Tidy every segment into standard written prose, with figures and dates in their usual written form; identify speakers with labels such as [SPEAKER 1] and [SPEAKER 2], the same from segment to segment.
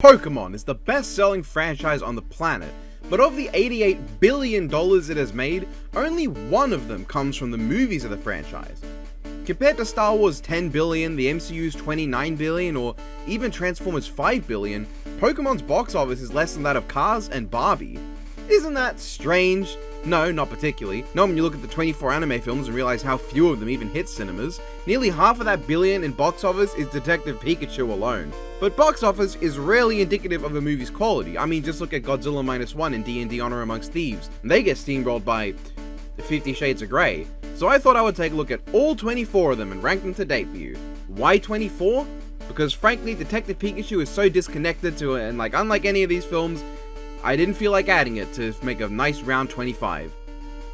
[SPEAKER 1] Pokémon is the best-selling franchise on the planet, but of the $88 billion it has made, only one of them comes from the movies of the franchise. Compared to Star Wars' $10 billion, the MCU's $29 billion, or even Transformers' $5 billion, Pokemon's box office is less than that of Cars and Barbie. Isn't that strange? No, not particularly. Not when you look at the 24 anime films and realize how few of them even hit cinemas. Nearly half of that billion in box office is Detective Pikachu alone. But box office is rarely indicative of a movie's quality. I mean, just look at Godzilla Minus One in D&D Honor Amongst Thieves. They get steamrolled by 50 Shades of Grey. So I thought I would take a look at all 24 of them and rank them to date for you. Why 24? Because frankly, Detective Pikachu is so disconnected to it, and unlike any of these films, I didn't feel like adding it to make a nice round 25.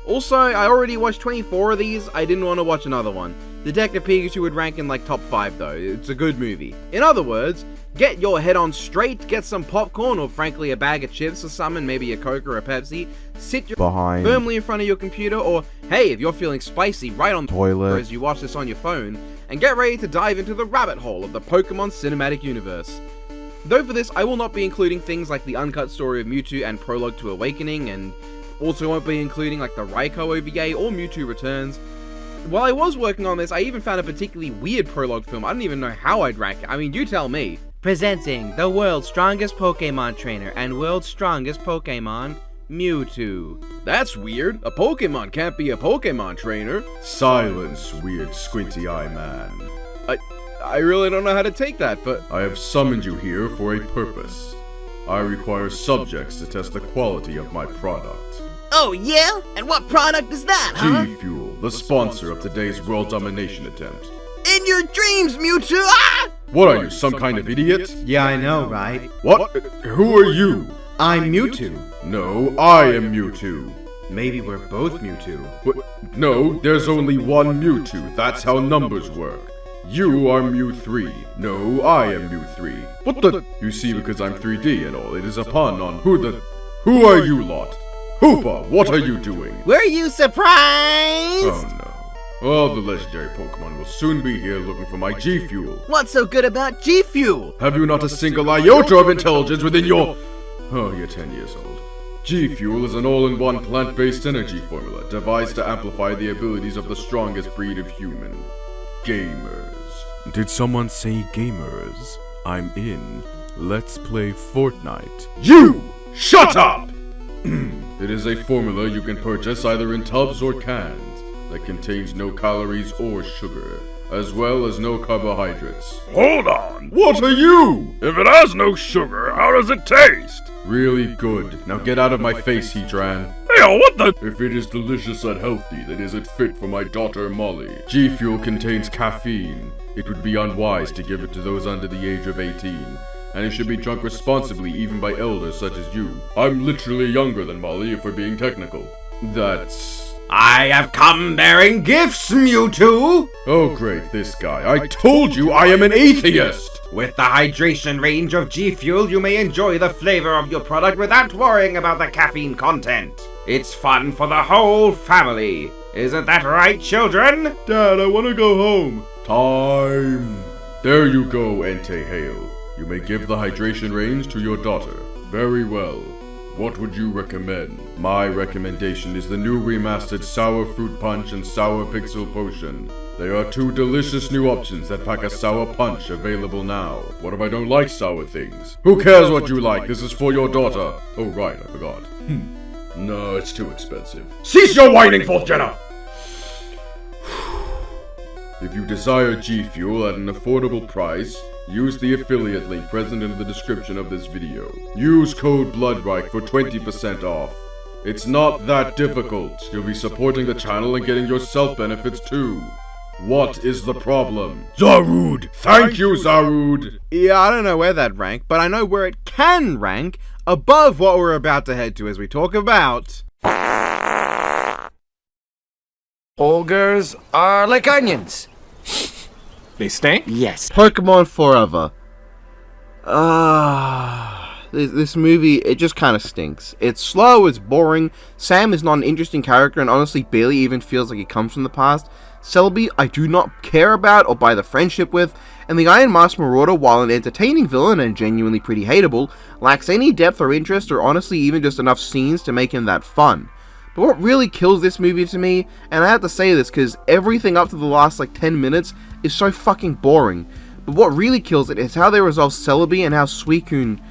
[SPEAKER 1] Also, I already watched 24 of these, I didn't want to watch another one. Detective Pikachu would rank in top 5 though, it's a good movie. In other words, get your head on straight, get some popcorn or frankly a bag of chips or something, maybe a Coke or a Pepsi, sit your behind firmly in front of your computer, or hey, if you're feeling spicy, right on the toilet as you watch this on your phone, and get ready to dive into the rabbit hole of the Pokemon cinematic universe. Though for this, I will not be including things like the uncut story of Mewtwo and Prologue to Awakening, and also won't be including the Raikou OVA or Mewtwo Returns. While I was working on this, I even found a particularly weird Prologue film. I don't even know how I'd rank it. I mean, you tell me. Presenting the world's strongest Pokemon trainer and world's strongest Pokemon, Mewtwo. That's weird. A Pokemon can't be a Pokemon trainer.
[SPEAKER 2] Silence, weird squinty eye man.
[SPEAKER 1] I really don't know how to take that, but
[SPEAKER 2] I have summoned you here for a purpose. I require subjects to test the quality of my product.
[SPEAKER 3] Oh yeah? And what product is that, huh?
[SPEAKER 2] G-Fuel, the sponsor of today's world domination attempt.
[SPEAKER 3] In your dreams, Mewtwo! Ah!
[SPEAKER 2] What are you, some kind of idiot?
[SPEAKER 4] Yeah, I know, right?
[SPEAKER 2] What? Who are you?
[SPEAKER 4] I'm Mewtwo.
[SPEAKER 2] No, I am Mewtwo.
[SPEAKER 4] Maybe we're both Mewtwo.
[SPEAKER 2] What? No, there's only one Mewtwo. That's how numbers work. You are Mew 3. No, I am Mew 3. What the? You see, because I'm 3D and all, it is a pun on Who are you lot? Hoopa, what are you doing?
[SPEAKER 3] Were you surprised?
[SPEAKER 2] Oh no. All the legendary Pokemon will soon be here looking for my G-Fuel.
[SPEAKER 3] What's so good about G-Fuel?
[SPEAKER 2] Have you not a single iota of intelligence within your... Oh, you're 10 years old. G-Fuel is an all-in-one plant-based energy formula devised to amplify the abilities of the strongest breed of human. Gamers. Did someone say gamers? I'm in. Let's play Fortnite. You! Shut up! It is a formula you can purchase either in tubs or cans that contains no calories or sugar, as well as no carbohydrates.
[SPEAKER 5] Hold on!
[SPEAKER 2] What are you?
[SPEAKER 5] If it has no sugar, how does it taste?
[SPEAKER 2] Really good. Now get out of my face, Heatran.
[SPEAKER 5] Hey, what the?
[SPEAKER 2] If it is delicious and healthy, then is it fit for my daughter Molly? G-Fuel contains caffeine. It would be unwise to give it to those under the age of 18. And it should be drunk responsibly even by elders such as you. I'm literally younger than Molly if we're being technical. That's...
[SPEAKER 4] I have come bearing gifts, Mewtwo!
[SPEAKER 2] Oh great, this guy. I told you I am an atheist!
[SPEAKER 4] With the hydration range of G-Fuel, you may enjoy the flavor of your product without worrying about the caffeine content. It's fun for the whole family. Isn't that right, children?
[SPEAKER 2] Dad, I want to go home. Time. There you go, Entei Hale. You may give the hydration range to your daughter. Very well. What would you recommend? My recommendation is the new remastered Sour Fruit Punch and Sour Pixel Potion. They are two delicious new options that pack a sour punch available now. What if I don't like sour things? Who cares what you like? This is for your daughter. Oh right, I forgot. No, it's too expensive.
[SPEAKER 5] Cease your whining, 4th Jenna!
[SPEAKER 2] If you desire G-Fuel at an affordable price, use the affiliate link present in the description of this video. Use code BLOODRIKE for 20% off. It's not that difficult. You'll be supporting the channel and getting yourself benefits too. What is the problem?
[SPEAKER 5] Zarude!
[SPEAKER 2] Thank you, Zarude!
[SPEAKER 1] yeah, I don't know where that rank, but I know where it can rank above what we're about to head to as we talk about...
[SPEAKER 6] Ogres are like onions.
[SPEAKER 5] They stink?
[SPEAKER 6] Yes.
[SPEAKER 1] Pokemon Forever. This movie, it just kind of stinks. It's slow, it's boring. Sam is not an interesting character and honestly barely even feels like he comes from the past. Celebi, I do not care about or buy the friendship with, and the Iron Mask Marauder, while an entertaining villain and genuinely pretty hateable, lacks any depth or interest or honestly even just enough scenes to make him that fun. But what really kills this movie to me, and I have to say this because everything up to the last 10 minutes is so fucking boring, but what really kills it is how they resolve Celebi and how Suicune...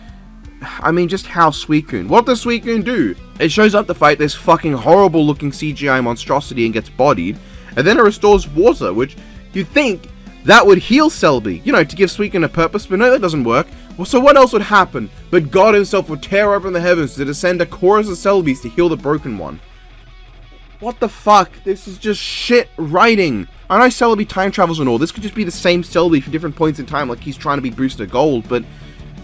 [SPEAKER 1] just how Suicune. What does Suicune do? It shows up to fight this fucking horrible looking CGI monstrosity and gets bodied, and then it restores water, which you'd think that would heal Celebi, to give Suicune a purpose, but no, that doesn't work. Well, so what else would happen? But God himself would tear open the heavens to descend a chorus of Celebis to heal the broken one. What the fuck? This is just shit writing. I know Celebi time travels and all, this could just be the same Celebi for different points in time, like he's trying to be Booster Gold, but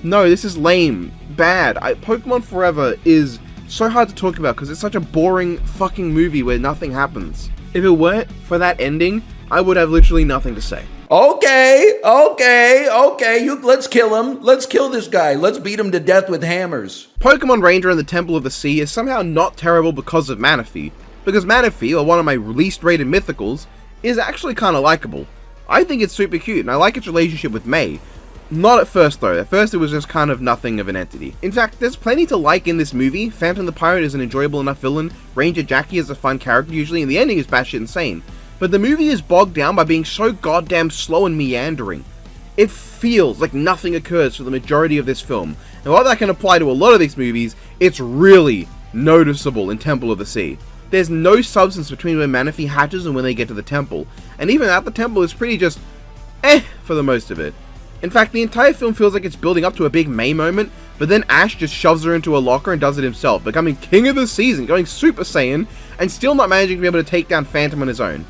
[SPEAKER 1] no, this is lame, bad. Pokemon Forever is so hard to talk about because it's such a boring fucking movie where nothing happens. If it weren't for that ending, I would have literally nothing to say.
[SPEAKER 7] Okay, let's kill him. Let's kill this guy. Let's beat him to death with hammers.
[SPEAKER 1] Pokemon Ranger and the Temple of the Sea is somehow not terrible because of Manaphy, because Manaphy, or one of my least rated mythicals, is actually kind of likable. I think it's super cute, and I like its relationship with May. Not at first though, at first it was just kind of nothing of an entity. In fact, there's plenty to like in this movie. Phantom the Pirate is an enjoyable enough villain, Ranger Jackie is a fun character usually, and the ending is batshit insane. But the movie is bogged down by being so goddamn slow and meandering. It feels like nothing occurs for the majority of this film, and while that can apply to a lot of these movies, it's really noticeable in Temple of the Sea. There's no substance between when Manaphy hatches and when they get to the temple, and even at the temple is pretty just for the most of it. In fact, the entire film feels like it's building up to a big May moment, but then Ash just shoves her into a locker and does it himself, becoming King of the Season, going Super Saiyan, and still not managing to be able to take down Phantom on his own.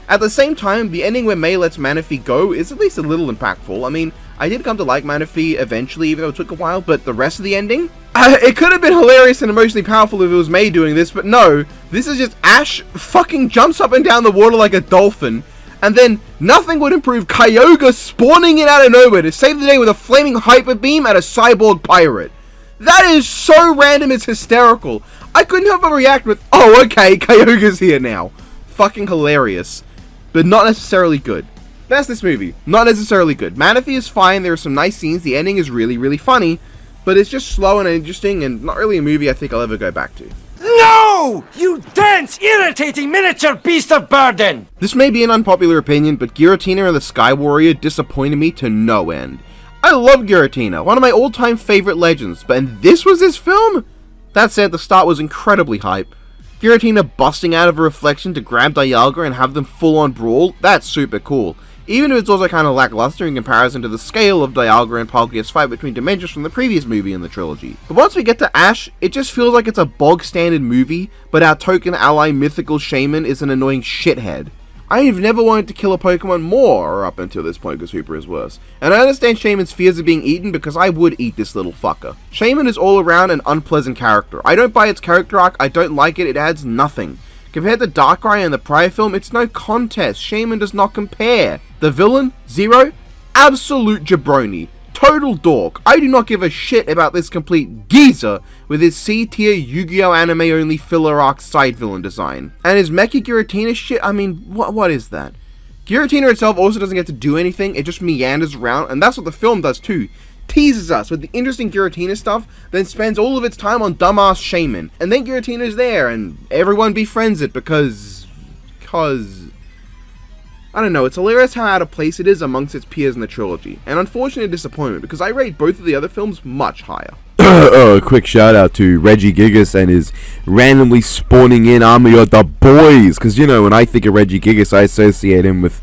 [SPEAKER 1] At the same time, the ending where May lets Manaphy go is at least a little impactful. I did come to like Manaphy eventually, even though it took a while, but the rest of the ending? It could have been hilarious and emotionally powerful if it was May doing this, but no, this is just Ash fucking jumps up and down the water like a dolphin, and then nothing would improve Kyogre spawning in out of nowhere to save the day with a flaming hyper beam at a cyborg pirate. That is so random, it's hysterical. I couldn't help but react with, oh okay, Kyogre's here now. Fucking hilarious. But not necessarily good. That's this movie. Not necessarily good. Manaphy is fine, there are some nice scenes, the ending is really, really funny, but it's just slow and interesting and not really a movie I think I'll ever go back to.
[SPEAKER 6] No! You dense, irritating miniature beast of burden!
[SPEAKER 1] This may be an unpopular opinion, but Giratina and the Sky Warrior disappointed me to no end. I love Giratina, one of my all-time favorite legends, but and this was his film? That said, the start was incredibly hype. Giratina busting out of a reflection to grab Dialga and have them full-on brawl, that's super cool. Even if it's also kind of lackluster in comparison to the scale of Dialga and Palkia's fight between dimensions from the previous movie in the trilogy. But once we get to Ash, it just feels like it's a bog-standard movie, but our token ally mythical shaman is an annoying shithead. I have never wanted to kill a Pokemon more up until this point because Hooper is worse. And I understand Shaman's fears of being eaten because I would eat this little fucker. Shaman is all around an unpleasant character. I don't buy its character arc, I don't like it adds nothing. Compared to Darkrai in the prior film, it's no contest. Shaman does not compare. The villain, Zero, absolute jabroni. Total dork. I do not give a shit about this complete geezer with his C-tier Yu-Gi-Oh! Anime only filler arc side villain design. And his Mecha Giratina shit, what is that? Giratina itself also doesn't get to do anything, it just meanders around, and that's what the film does too. Teases us with the interesting Giratina stuff, then spends all of its time on dumbass Shaman. And then Giratina's there, and everyone befriends it because... I don't know, it's hilarious how out of place it is amongst its peers in the trilogy. And unfortunately a disappointment, because I rate both of the other films much higher.
[SPEAKER 2] A quick shout out to Reggie Gigas and his randomly spawning in army of the boys. Because, when I think of Reggie Gigas, I associate him with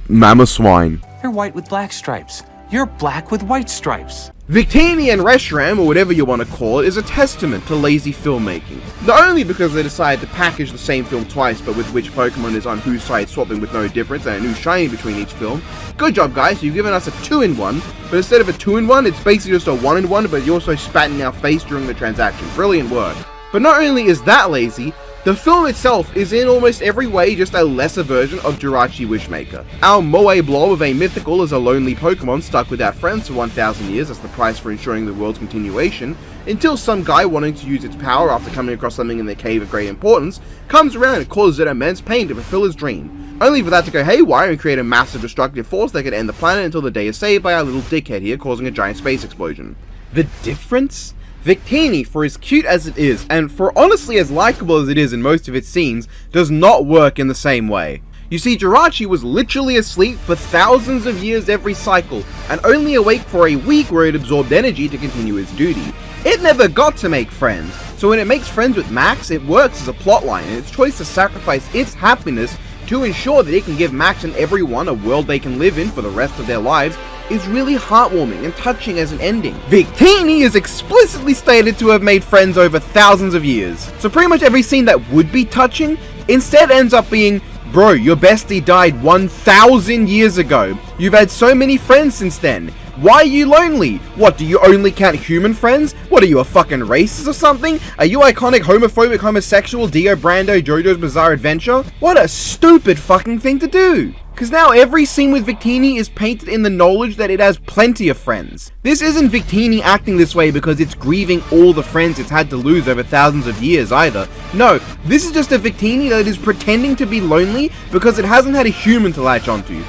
[SPEAKER 2] Mamoswine.
[SPEAKER 6] You're white with black stripes. You're black with white stripes.
[SPEAKER 1] Victini and Reshiram, or whatever you want to call it, is a testament to lazy filmmaking. Not only because they decided to package the same film twice, but with which Pokemon is on whose side swapping with no difference and a new shiny between each film. Good job guys, you've given us a 2-in-1, but instead of a 2-in-1, it's basically just a 1-in-1, but you also spat in our face during the transaction. Brilliant work. But not only is that lazy, The film itself is in almost every way just a lesser version of Jirachi Wishmaker. Our Moe Blob of a mythical is a lonely Pokemon stuck without friends for 1,000 years as the price for ensuring the world's continuation, until some guy wanting to use its power after coming across something in their cave of great importance comes around and causes it immense pain to fulfill his dream, only for that to go haywire and create a massive destructive force that could end the planet until the day is saved by our little dickhead here causing a giant space explosion. The difference? Victini, for as cute as it is, and for honestly as likable as it is in most of its scenes, does not work in the same way. You see, Jirachi was literally asleep for thousands of years every cycle, and only awake for a week where it absorbed energy to continue its duty. It never got to make friends, so when it makes friends with Max, it works as a plotline, and its choice to sacrifice its happiness to ensure that it can give Max and everyone a world they can live in for the rest of their lives is really heartwarming and touching as an ending. Victini is explicitly stated to have made friends over thousands of years, so pretty much every scene that would be touching instead ends up being, bro, your bestie died 1,000 years ago. You've had so many friends since then. Why are you lonely? What, do you only count human friends? What are you, a fucking racist or something? Are you iconic homophobic homosexual Dio Brando JoJo's Bizarre Adventure? What a stupid fucking thing to do. Cause now every scene with Victini is painted in the knowledge that it has plenty of friends. This isn't Victini acting this way because it's grieving all the friends it's had to lose over thousands of years either. No, this is just a Victini that is pretending to be lonely because it hasn't had a human to latch onto.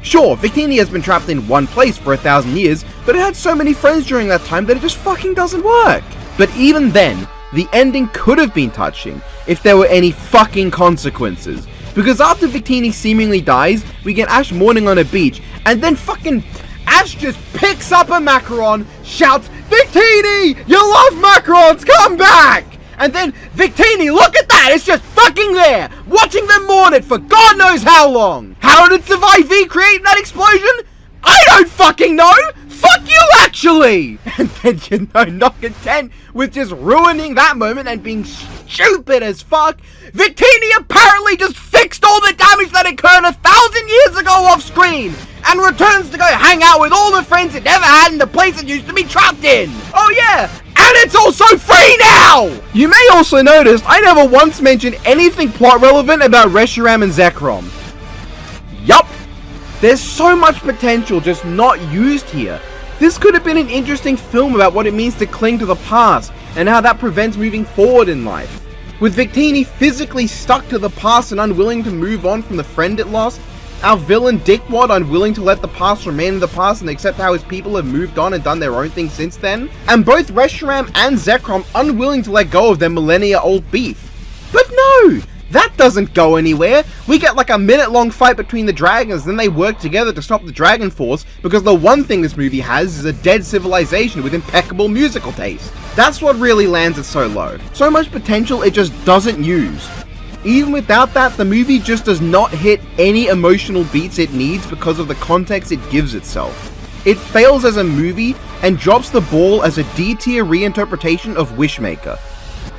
[SPEAKER 1] Sure, Victini has been trapped in one place for 1,000 years, but it had so many friends during that time that it just fucking doesn't work. But even then, the ending could have been touching if there were any fucking consequences. Because after Victini seemingly dies, we get Ash mourning on a beach, and then fucking Ash just picks up a Macaron, shouts, "Victini, you love Macarons, come back!" And then, Victini, look at that, it's just fucking there, watching them mourn it for God knows how long. How did Survive V create that explosion? I don't fucking know! Fuck you, actually! And then, you know, not content with just ruining that moment and being stupid as fuck, Victini apparently just fixed all the damage that occurred 1,000 years ago off screen, and returns to go hang out with all the friends it never had in the place it used to be trapped in. Oh yeah, and it's also free now! You may also notice I never once mentioned anything plot relevant about Reshiram and Zekrom. Yup. There's so much potential just not used here. This could have been an interesting film about what it means to cling to the past, and how that prevents moving forward in life. With Victini physically stuck to the past and unwilling to move on from the friend it lost, our villain Dickwad unwilling to let the past remain in the past and accept how his people have moved on and done their own thing since then, and both Reshiram and Zekrom unwilling to let go of their millennia-old beef. But no! That doesn't go anywhere. We get like a minute-long fight between the dragons, then they work together to stop the Dragon Force, because the one thing this movie has is a dead civilization with impeccable musical taste. That's what really lands it so low. So much potential it just doesn't use. Even without that, the movie just does not hit any emotional beats it needs because of the context it gives itself. It fails as a movie and drops the ball as a D-tier reinterpretation of Wishmaker.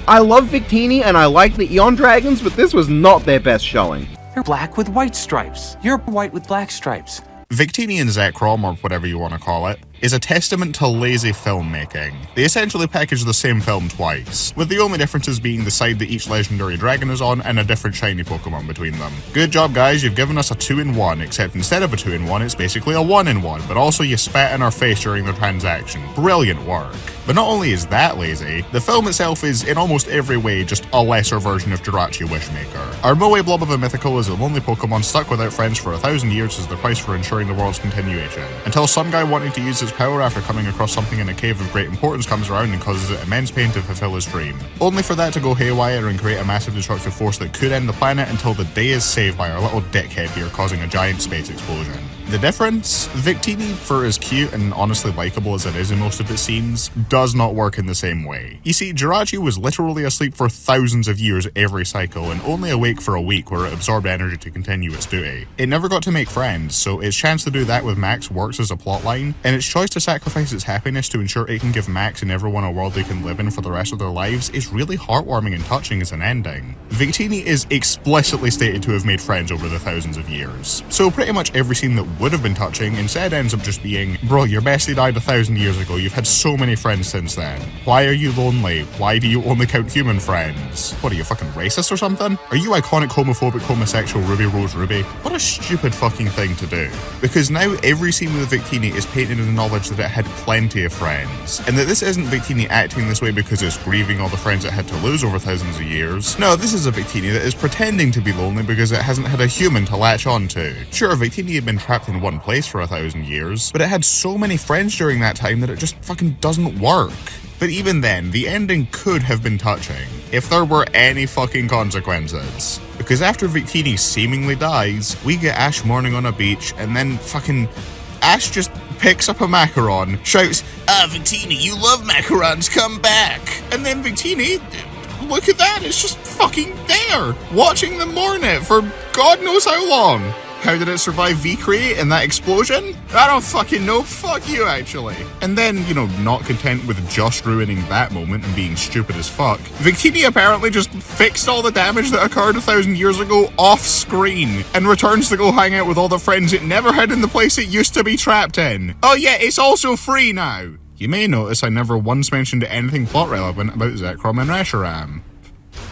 [SPEAKER 1] I love Victini and I like the Eon Dragons, but this was not their best showing.
[SPEAKER 6] You're black with white stripes. You're white with black stripes.
[SPEAKER 8] Victini and Zekrom, or whatever you want to call it, is a testament to lazy filmmaking. They essentially package the same film twice, with the only differences being the side that each legendary dragon is on and a different shiny Pokemon between them. Good job guys, you've given us a 2-in-1, except instead of a 2-in-1 it's basically a 1-in-1, but also you spat in our face during the transaction. Brilliant work. But not only is that lazy, the film itself is in almost every way just a lesser version of Jirachi Wishmaker. Our Moe Blob of a Mythical is a lonely Pokemon stuck without friends for 1,000 years as the price for ensuring the world's continuation, until some guy wanting to use his power after coming across something in a cave of great importance comes around and causes it immense pain to fulfill his dream, only for that to go haywire and create a massive destructive force that could end the planet until the day is saved by our little dickhead here causing a giant space explosion. The difference? Victini, for as cute and honestly likable as it is in most of its scenes, does not work in the same way. You see, Jirachi was literally asleep for thousands of years every cycle and only awake for a week where it absorbed energy to continue its duty. It never got to make friends, so its chance to do that with Max works as a plotline, and its choice to sacrifice its happiness to ensure it can give Max and everyone a world they can live in for the rest of their lives is really heartwarming and touching as an ending. Victini is explicitly stated to have made friends over the thousands of years, so pretty much every scene that would have been touching instead ends up just being, bro, your bestie died 1,000 years ago, you've had so many friends since then. Why are you lonely? Why do you only count human friends? What are you, fucking racist or something? Are you iconic homophobic homosexual Ruby Rose Ruby? What a stupid fucking thing to do. Because now every scene with Victini is painted in the knowledge that it had plenty of friends, and that this isn't Victini acting this way because it's grieving all the friends it had to lose over thousands of years. No, this is a Victini that is pretending to be lonely because it hasn't had a human to latch on to. Sure, Victini had been trapped in one place for 1,000 years, but it had so many friends during that time that it just fucking doesn't work. But even then, the ending could have been touching, if there were any fucking consequences. Because after Victini seemingly dies, we get Ash mourning on a beach, and then fucking Ash just picks up a macaron, shouts, "Ah, Victini, you love macarons, come back!" And then Victini, look at that, it's just fucking there, watching them mourn it for God knows how long. How did it survive V-Create in that explosion? I don't fucking know, fuck you actually. And then, not content with just ruining that moment and being stupid as fuck, Victini apparently just fixed all the damage that occurred 1,000 years ago off screen, and returns to go hang out with all the friends it never had in the place it used to be trapped in. Oh yeah, it's also free now. You may notice I never once mentioned anything plot relevant about Zekrom and Reshiram.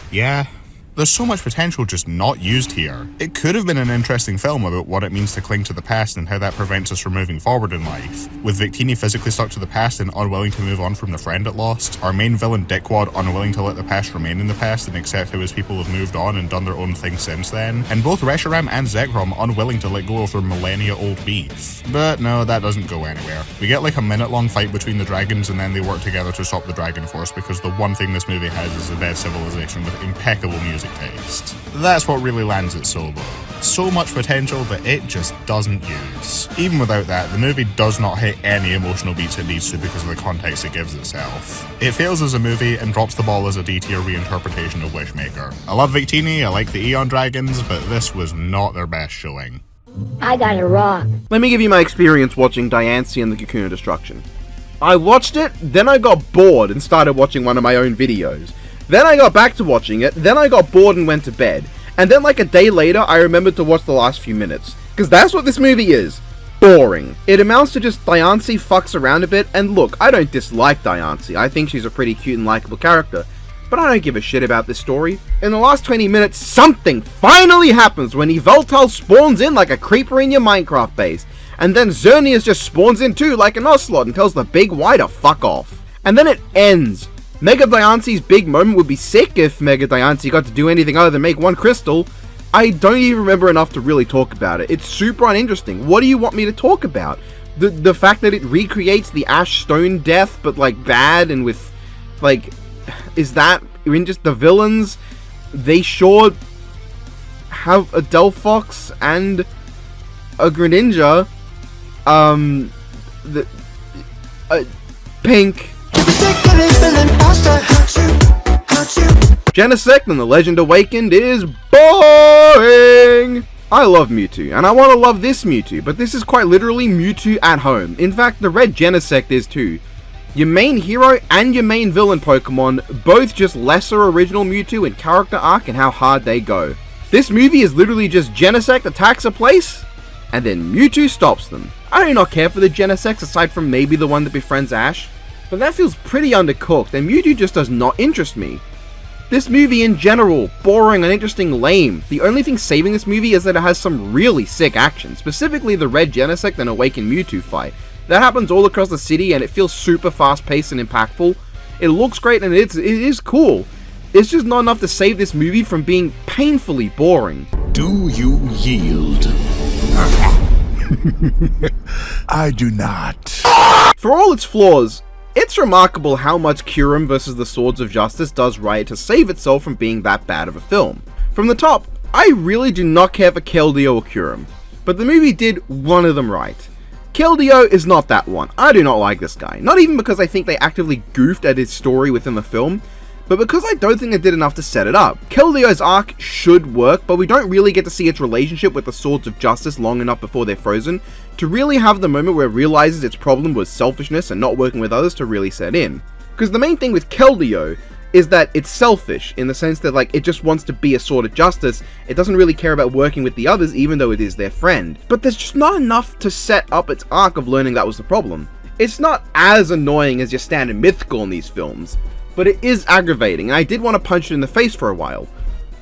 [SPEAKER 8] Yeah. There's so much potential just not used here. It could have been an interesting film about what it means to cling to the past and how that prevents us from moving forward in life. With Victini physically stuck to the past and unwilling to move on from the friend it lost, our main villain Dickwad unwilling to let the past remain in the past and accept how his people have moved on and done their own thing since then, and both Reshiram and Zekrom unwilling to let go of their millennia-old beef. But no, that doesn't go anywhere. We get like a minute-long fight between the dragons and then they work together to stop the Dragon Force because the one thing this movie has is a dead civilization with impeccable music taste. That's what really lands it so low. So much potential that it just doesn't use. Even without that, the movie does not hit any emotional beats it needs to because of the context it gives itself. It fails as a movie and drops the ball as a D-tier reinterpretation of Wishmaker. I love Victini, I like the Eon Dragons, but this was not their best showing.
[SPEAKER 9] I got a rock.
[SPEAKER 1] Let me give you my experience watching Diancie and the Cocoon of Destruction. I watched it, then I got bored and started watching one of my own videos. Then I got back to watching it, then I got bored and went to bed. And then like a day later, I remembered to watch the last few minutes. Because that's what this movie is. Boring. It amounts to just Diancie fucks around a bit, and look, I don't dislike Diancie. I think she's a pretty cute and likable character. But I don't give a shit about this story. In the last 20 minutes, something finally happens when Yveltal spawns in like a creeper in your Minecraft base. And then Xerneas just spawns in too like an Ocelot and tells the big Y to fuck off. And then it ends. Mega Diancie's big moment would be sick if Mega Diancie got to do anything other than make one crystal. I don't even remember enough to really talk about it. It's super uninteresting. What do you want me to talk about? The fact that it recreates the Ash Stone death, but like bad and with like, is that in just the villains? They sure have a Delphox and a Greninja. Pink. Genesect and the Legend Awakened is boring! I love Mewtwo, and I want to love this Mewtwo, but this is quite literally Mewtwo at home. In fact, the red Genesect is too. Your main hero and your main villain Pokemon, both just lesser original Mewtwo in character arc and how hard they go. This movie is literally just Genesect attacks a place, and then Mewtwo stops them. I do not care for the Genesects aside from maybe the one that befriends Ash, but that feels pretty undercooked, and Mewtwo just does not interest me. This movie in general, boring, uninteresting, lame. The only thing saving this movie is that it has some really sick action, specifically the red Genesect and Awakened Mewtwo fight. That happens all across the city and it feels super fast paced and impactful. It looks great and it is cool. It's just not enough to save this movie from being painfully boring.
[SPEAKER 10] Do you yield? I do not.
[SPEAKER 1] For all its flaws, it's remarkable how much Kyurem vs. the Swords of Justice does right to save itself from being that bad of a film. From the top, I really do not care for Keldeo or Kyurem, but the movie did one of them right. Keldeo is not that one. I do not like this guy. Not even because I think they actively goofed at his story within the film, but because I don't think they did enough to set it up. Keldeo's arc should work, but we don't really get to see its relationship with the Swords of Justice long enough before they're frozen to really have the moment where it realizes its problem was selfishness and not working with others to really set in. Because the main thing with Keldeo is that it's selfish, in the sense that, like, it just wants to be a sword of justice. It doesn't really care about working with the others, even though it is their friend. But there's just not enough to set up its arc of learning that was the problem. It's not as annoying as your standard mythical in these films, but it is aggravating, and I did want to punch it in the face for a while.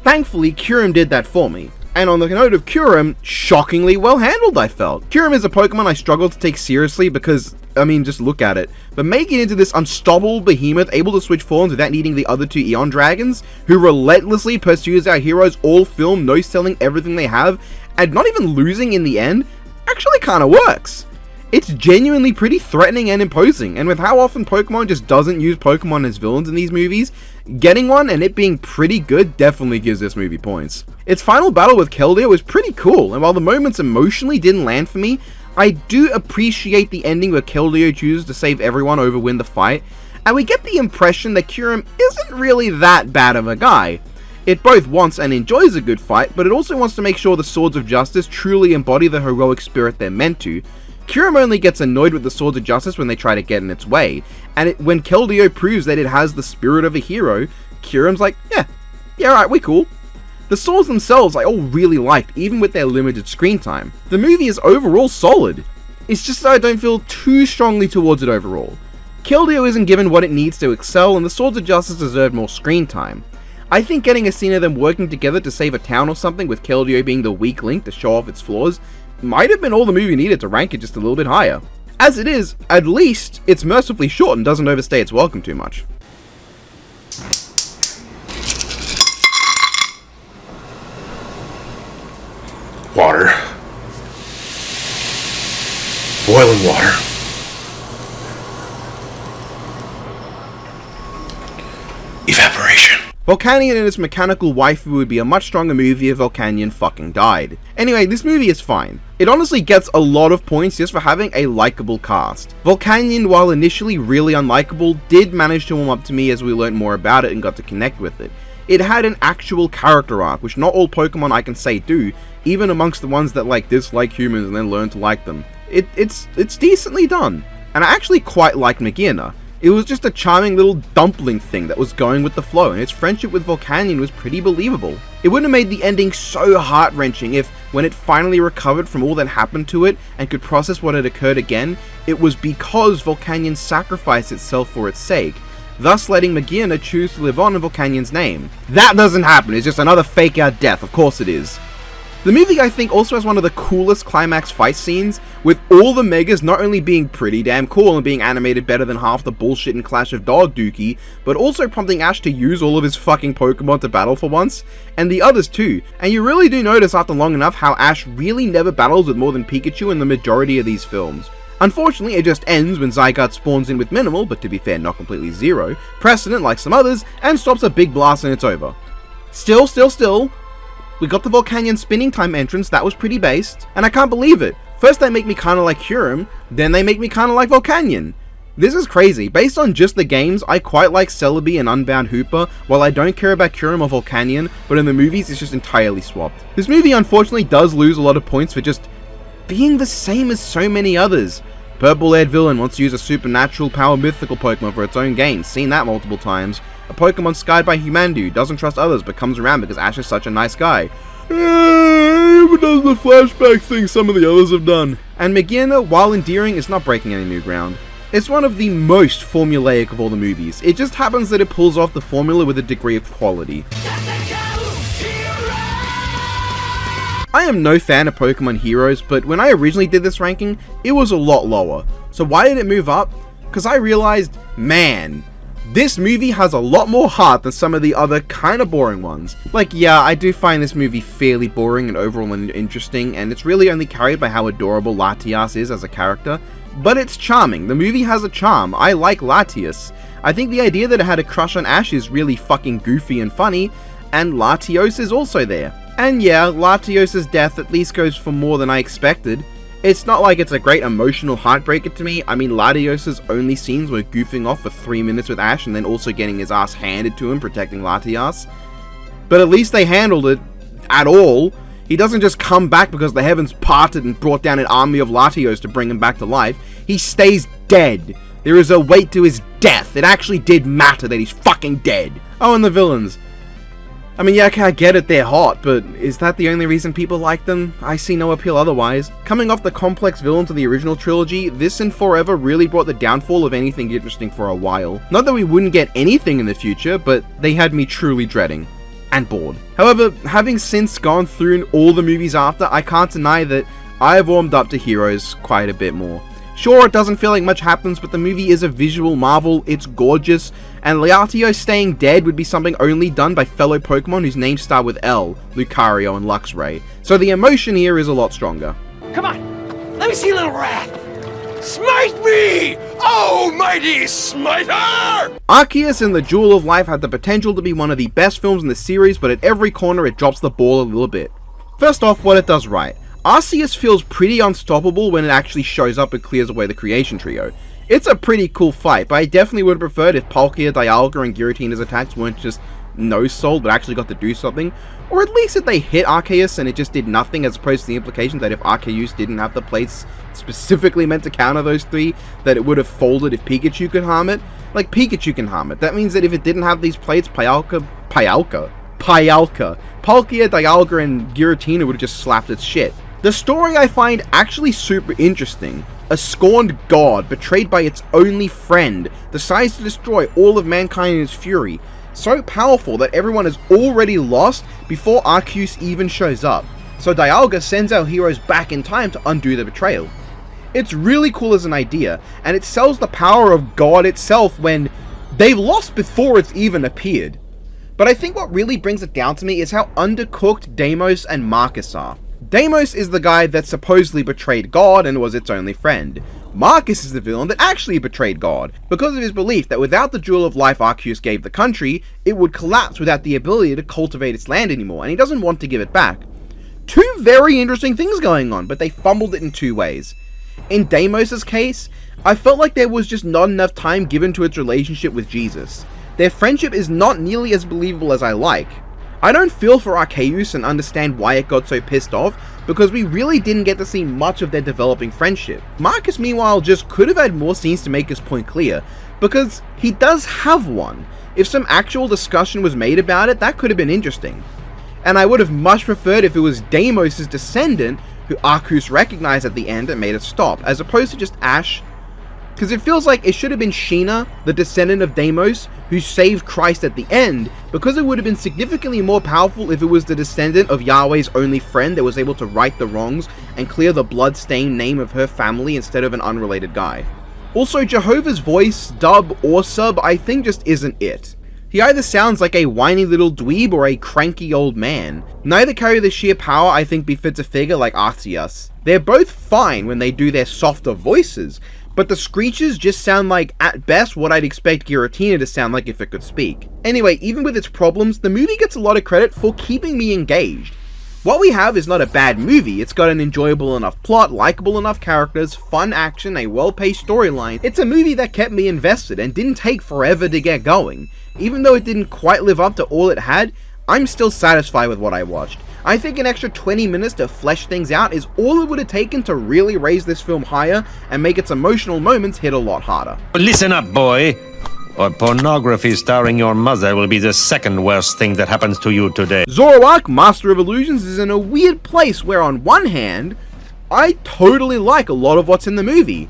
[SPEAKER 1] Thankfully, Kyurem did that for me. And on the note of Kyurem, shockingly well handled, I felt. Kyurem is a Pokemon I struggle to take seriously because, I mean, just look at it. But making it into this unstoppable behemoth able to switch forms without needing the other two Eon Dragons, who relentlessly pursues our heroes all film, no-selling everything they have, and not even losing in the end, actually kinda works. It's genuinely pretty threatening and imposing, and with how often Pokemon just doesn't use Pokemon as villains in these movies, getting one and it being pretty good definitely gives this movie points. Its final battle with Keldeo was pretty cool, and while the moments emotionally didn't land for me, I do appreciate the ending where Keldeo chooses to save everyone over win the fight, and we get the impression that Kyurem isn't really that bad of a guy. It both wants and enjoys a good fight, but it also wants to make sure the Swords of Justice truly embody the heroic spirit they're meant to. Kyurem only gets annoyed with the Swords of Justice when they try to get in its way, and when Keldeo proves that it has the spirit of a hero, Kyurem's like, yeah, right, we cool. The swords themselves I all really liked, even with their limited screen time. The movie is overall solid. It's just that I don't feel too strongly towards it overall. Keldeo isn't given what it needs to excel, and the Swords of Justice deserve more screen time. I think getting a scene of them working together to save a town or something, with Keldeo being the weak link to show off its flaws, might have been all the movie needed to rank it just a little bit higher. As it is, at least, it's mercifully short and doesn't overstay its welcome too much.
[SPEAKER 5] Water. Boiling water. Evaporation.
[SPEAKER 1] Volcanion and its mechanical waifu would be a much stronger movie if Volcanion fucking died. Anyway, this movie is fine. It honestly gets a lot of points just for having a likable cast. Volcanion, while initially really unlikable, did manage to warm up to me as we learned more about it and got to connect with it. It had an actual character arc, which not all Pokemon I can say do, even amongst the ones that like dislike humans and then learn to like them. It's decently done, and I actually quite like Nagina. It was just a charming little dumpling thing that was going with the flow, and its friendship with Volcanion was pretty believable. It wouldn't have made the ending so heart-wrenching if, when it finally recovered from all that happened to it and could process what had occurred again, it was because Volcanion sacrificed itself for its sake, thus letting Nagina choose to live on in Volcanion's name. That doesn't happen, it's just another fake-out death, of course it is. The movie, I think, also has one of the coolest climax fight scenes, with all the Megas not only being pretty damn cool and being animated better than half the bullshit in Clash of Dog Dookie, but also prompting Ash to use all of his fucking Pokemon to battle for once, and the others too, and you really do notice after long enough how Ash really never battles with more than Pikachu in the majority of these films. Unfortunately, it just ends when Zygarde spawns in with minimal, but to be fair, not completely zero, precedent like some others, and stops a big blast and it's over. Still, we got the Volcanion spinning time entrance, that was pretty based, and I can't believe it. First they make me kinda like Kyurem, then they make me kinda like Volcanion. This is crazy. Based on just the games, I quite like Celebi and Unbound Hooper, while I don't care about Kyurem or Volcanion, but in the movies it's just entirely swapped. This movie unfortunately does lose a lot of points for just being the same as so many others. Purple-haired villain wants to use a supernatural power mythical Pokemon for its own gain, seen that multiple times. A Pokemon skied by Humandu, doesn't trust others but comes around because Ash is such a nice guy. But does the flashback thing some of the others have done. And Nagina, while endearing, is not breaking any new ground. It's one of the most formulaic of all the movies. It just happens that it pulls off the formula with a degree of quality. I am no fan of Pokemon Heroes, but when I originally did this ranking, it was a lot lower. So why did it move up? Because I realized, man, this movie has a lot more heart than some of the other kinda boring ones. Like, yeah, I do find this movie fairly boring and overall interesting, and it's really only carried by how adorable Latias is as a character, but it's charming. The movie has a charm. I like Latias. I think the idea that it had a crush on Ash is really fucking goofy and funny, and Latios is also there. And yeah, Latios' death at least goes for more than I expected. It's not like it's a great emotional heartbreaker to me. I mean, Latios' only scenes were goofing off for 3 minutes with Ash and then also getting his ass handed to him protecting Latias. But at least they handled it at all. He doesn't just come back because the heavens parted and brought down an army of Latios to bring him back to life. He stays dead. There is a weight to his death. It actually did matter that he's fucking dead. Oh, and the villains. I mean, yeah, okay, I get it, they're hot, but is that the only reason people like them? I see no appeal otherwise. Coming off the complex villains of the original trilogy, this and Forever really brought the downfall of anything interesting for a while. Not that we wouldn't get anything in the future, but they had me truly dreading. And bored. However, having since gone through all the movies after, I can't deny that I have warmed up to Heroes quite a bit more. Sure, it doesn't feel like much happens, but the movie is a visual marvel, it's gorgeous, and Lucario staying dead would be something only done by fellow Pokemon whose names start with L, Lucario and Luxray, so the emotion here is a lot stronger.
[SPEAKER 6] Come on, let me see a little wrath. Smite me, almighty smiter!
[SPEAKER 1] Arceus and the Jewel of Life had the potential to be one of the best films in the series, but at every corner it drops the ball a little bit. First off, what it does right. Arceus feels pretty unstoppable when it actually shows up and clears away the Creation Trio. It's a pretty cool fight, but I definitely would have preferred if Palkia, Dialga, and Giratina's attacks weren't just no-sold, but actually got to do something. Or at least if they hit Arceus and it just did nothing, as opposed to the implication that if Arceus didn't have the plates specifically meant to counter those three, that it would have folded if Pikachu could harm it. Like, Pikachu can harm it. That means that if it didn't have these plates, Palkia, Dialga, and Giratina would have just slapped its shit. The story I find actually super interesting. A scorned god, betrayed by its only friend, decides to destroy all of mankind in his fury. So powerful that everyone is already lost before Arceus even shows up. So Dialga sends our heroes back in time to undo the betrayal. It's really cool as an idea, and it sells the power of God itself when they've lost before it's even appeared. But I think what really brings it down to me is how undercooked Deimos and Marcus are. Deimos is the guy that supposedly betrayed God and was its only friend. Marcus is the villain that actually betrayed God, because of his belief that without the Jewel of Life Arceus gave the country, it would collapse without the ability to cultivate its land anymore, and he doesn't want to give it back. Two very interesting things going on, but they fumbled it in two ways. In Deimos' case, I felt like there was just not enough time given to its relationship with Jesus. Their friendship is not nearly as believable as I like. I don't feel for Arceus and understand why it got so pissed off, because we really didn't get to see much of their developing friendship. Marcus, meanwhile, just could have had more scenes to make his point clear, because he does have one. If some actual discussion was made about it, that could have been interesting. And I would have much preferred if it was Deimos' descendant who Arceus recognized at the end and made it stop, as opposed to just Ash. Because it feels like it should have been Sheena, the descendant of Deimos, who saved Christ at the end, because it would have been significantly more powerful if it was the descendant of Yahweh's only friend that was able to right the wrongs and clear the blood-stained name of her family instead of an unrelated guy. Also, Jehovah's voice, dub or sub, I think just isn't it. He either sounds like a whiny little dweeb or a cranky old man. Neither carry the sheer power I think befits a figure like Arceus. They're both fine when they do their softer voices, but the screeches just sound like, at best, what I'd expect Giratina to sound like if it could speak. Anyway, even with its problems, the movie gets a lot of credit for keeping me engaged. What we have is not a bad movie. It's got an enjoyable enough plot, likable enough characters, fun action, a well-paced storyline. It's a movie that kept me invested and didn't take forever to get going. Even though it didn't quite live up to all it had, I'm still satisfied with what I watched. I think an extra 20 minutes to flesh things out is all it would have taken to really raise this film higher and make its emotional moments hit a lot harder.
[SPEAKER 11] Listen up, boy, or pornography starring your mother will be the second worst thing that happens to you today.
[SPEAKER 1] Zoroark, Master of Illusions, is in a weird place where on one hand, I totally like a lot of what's in the movie.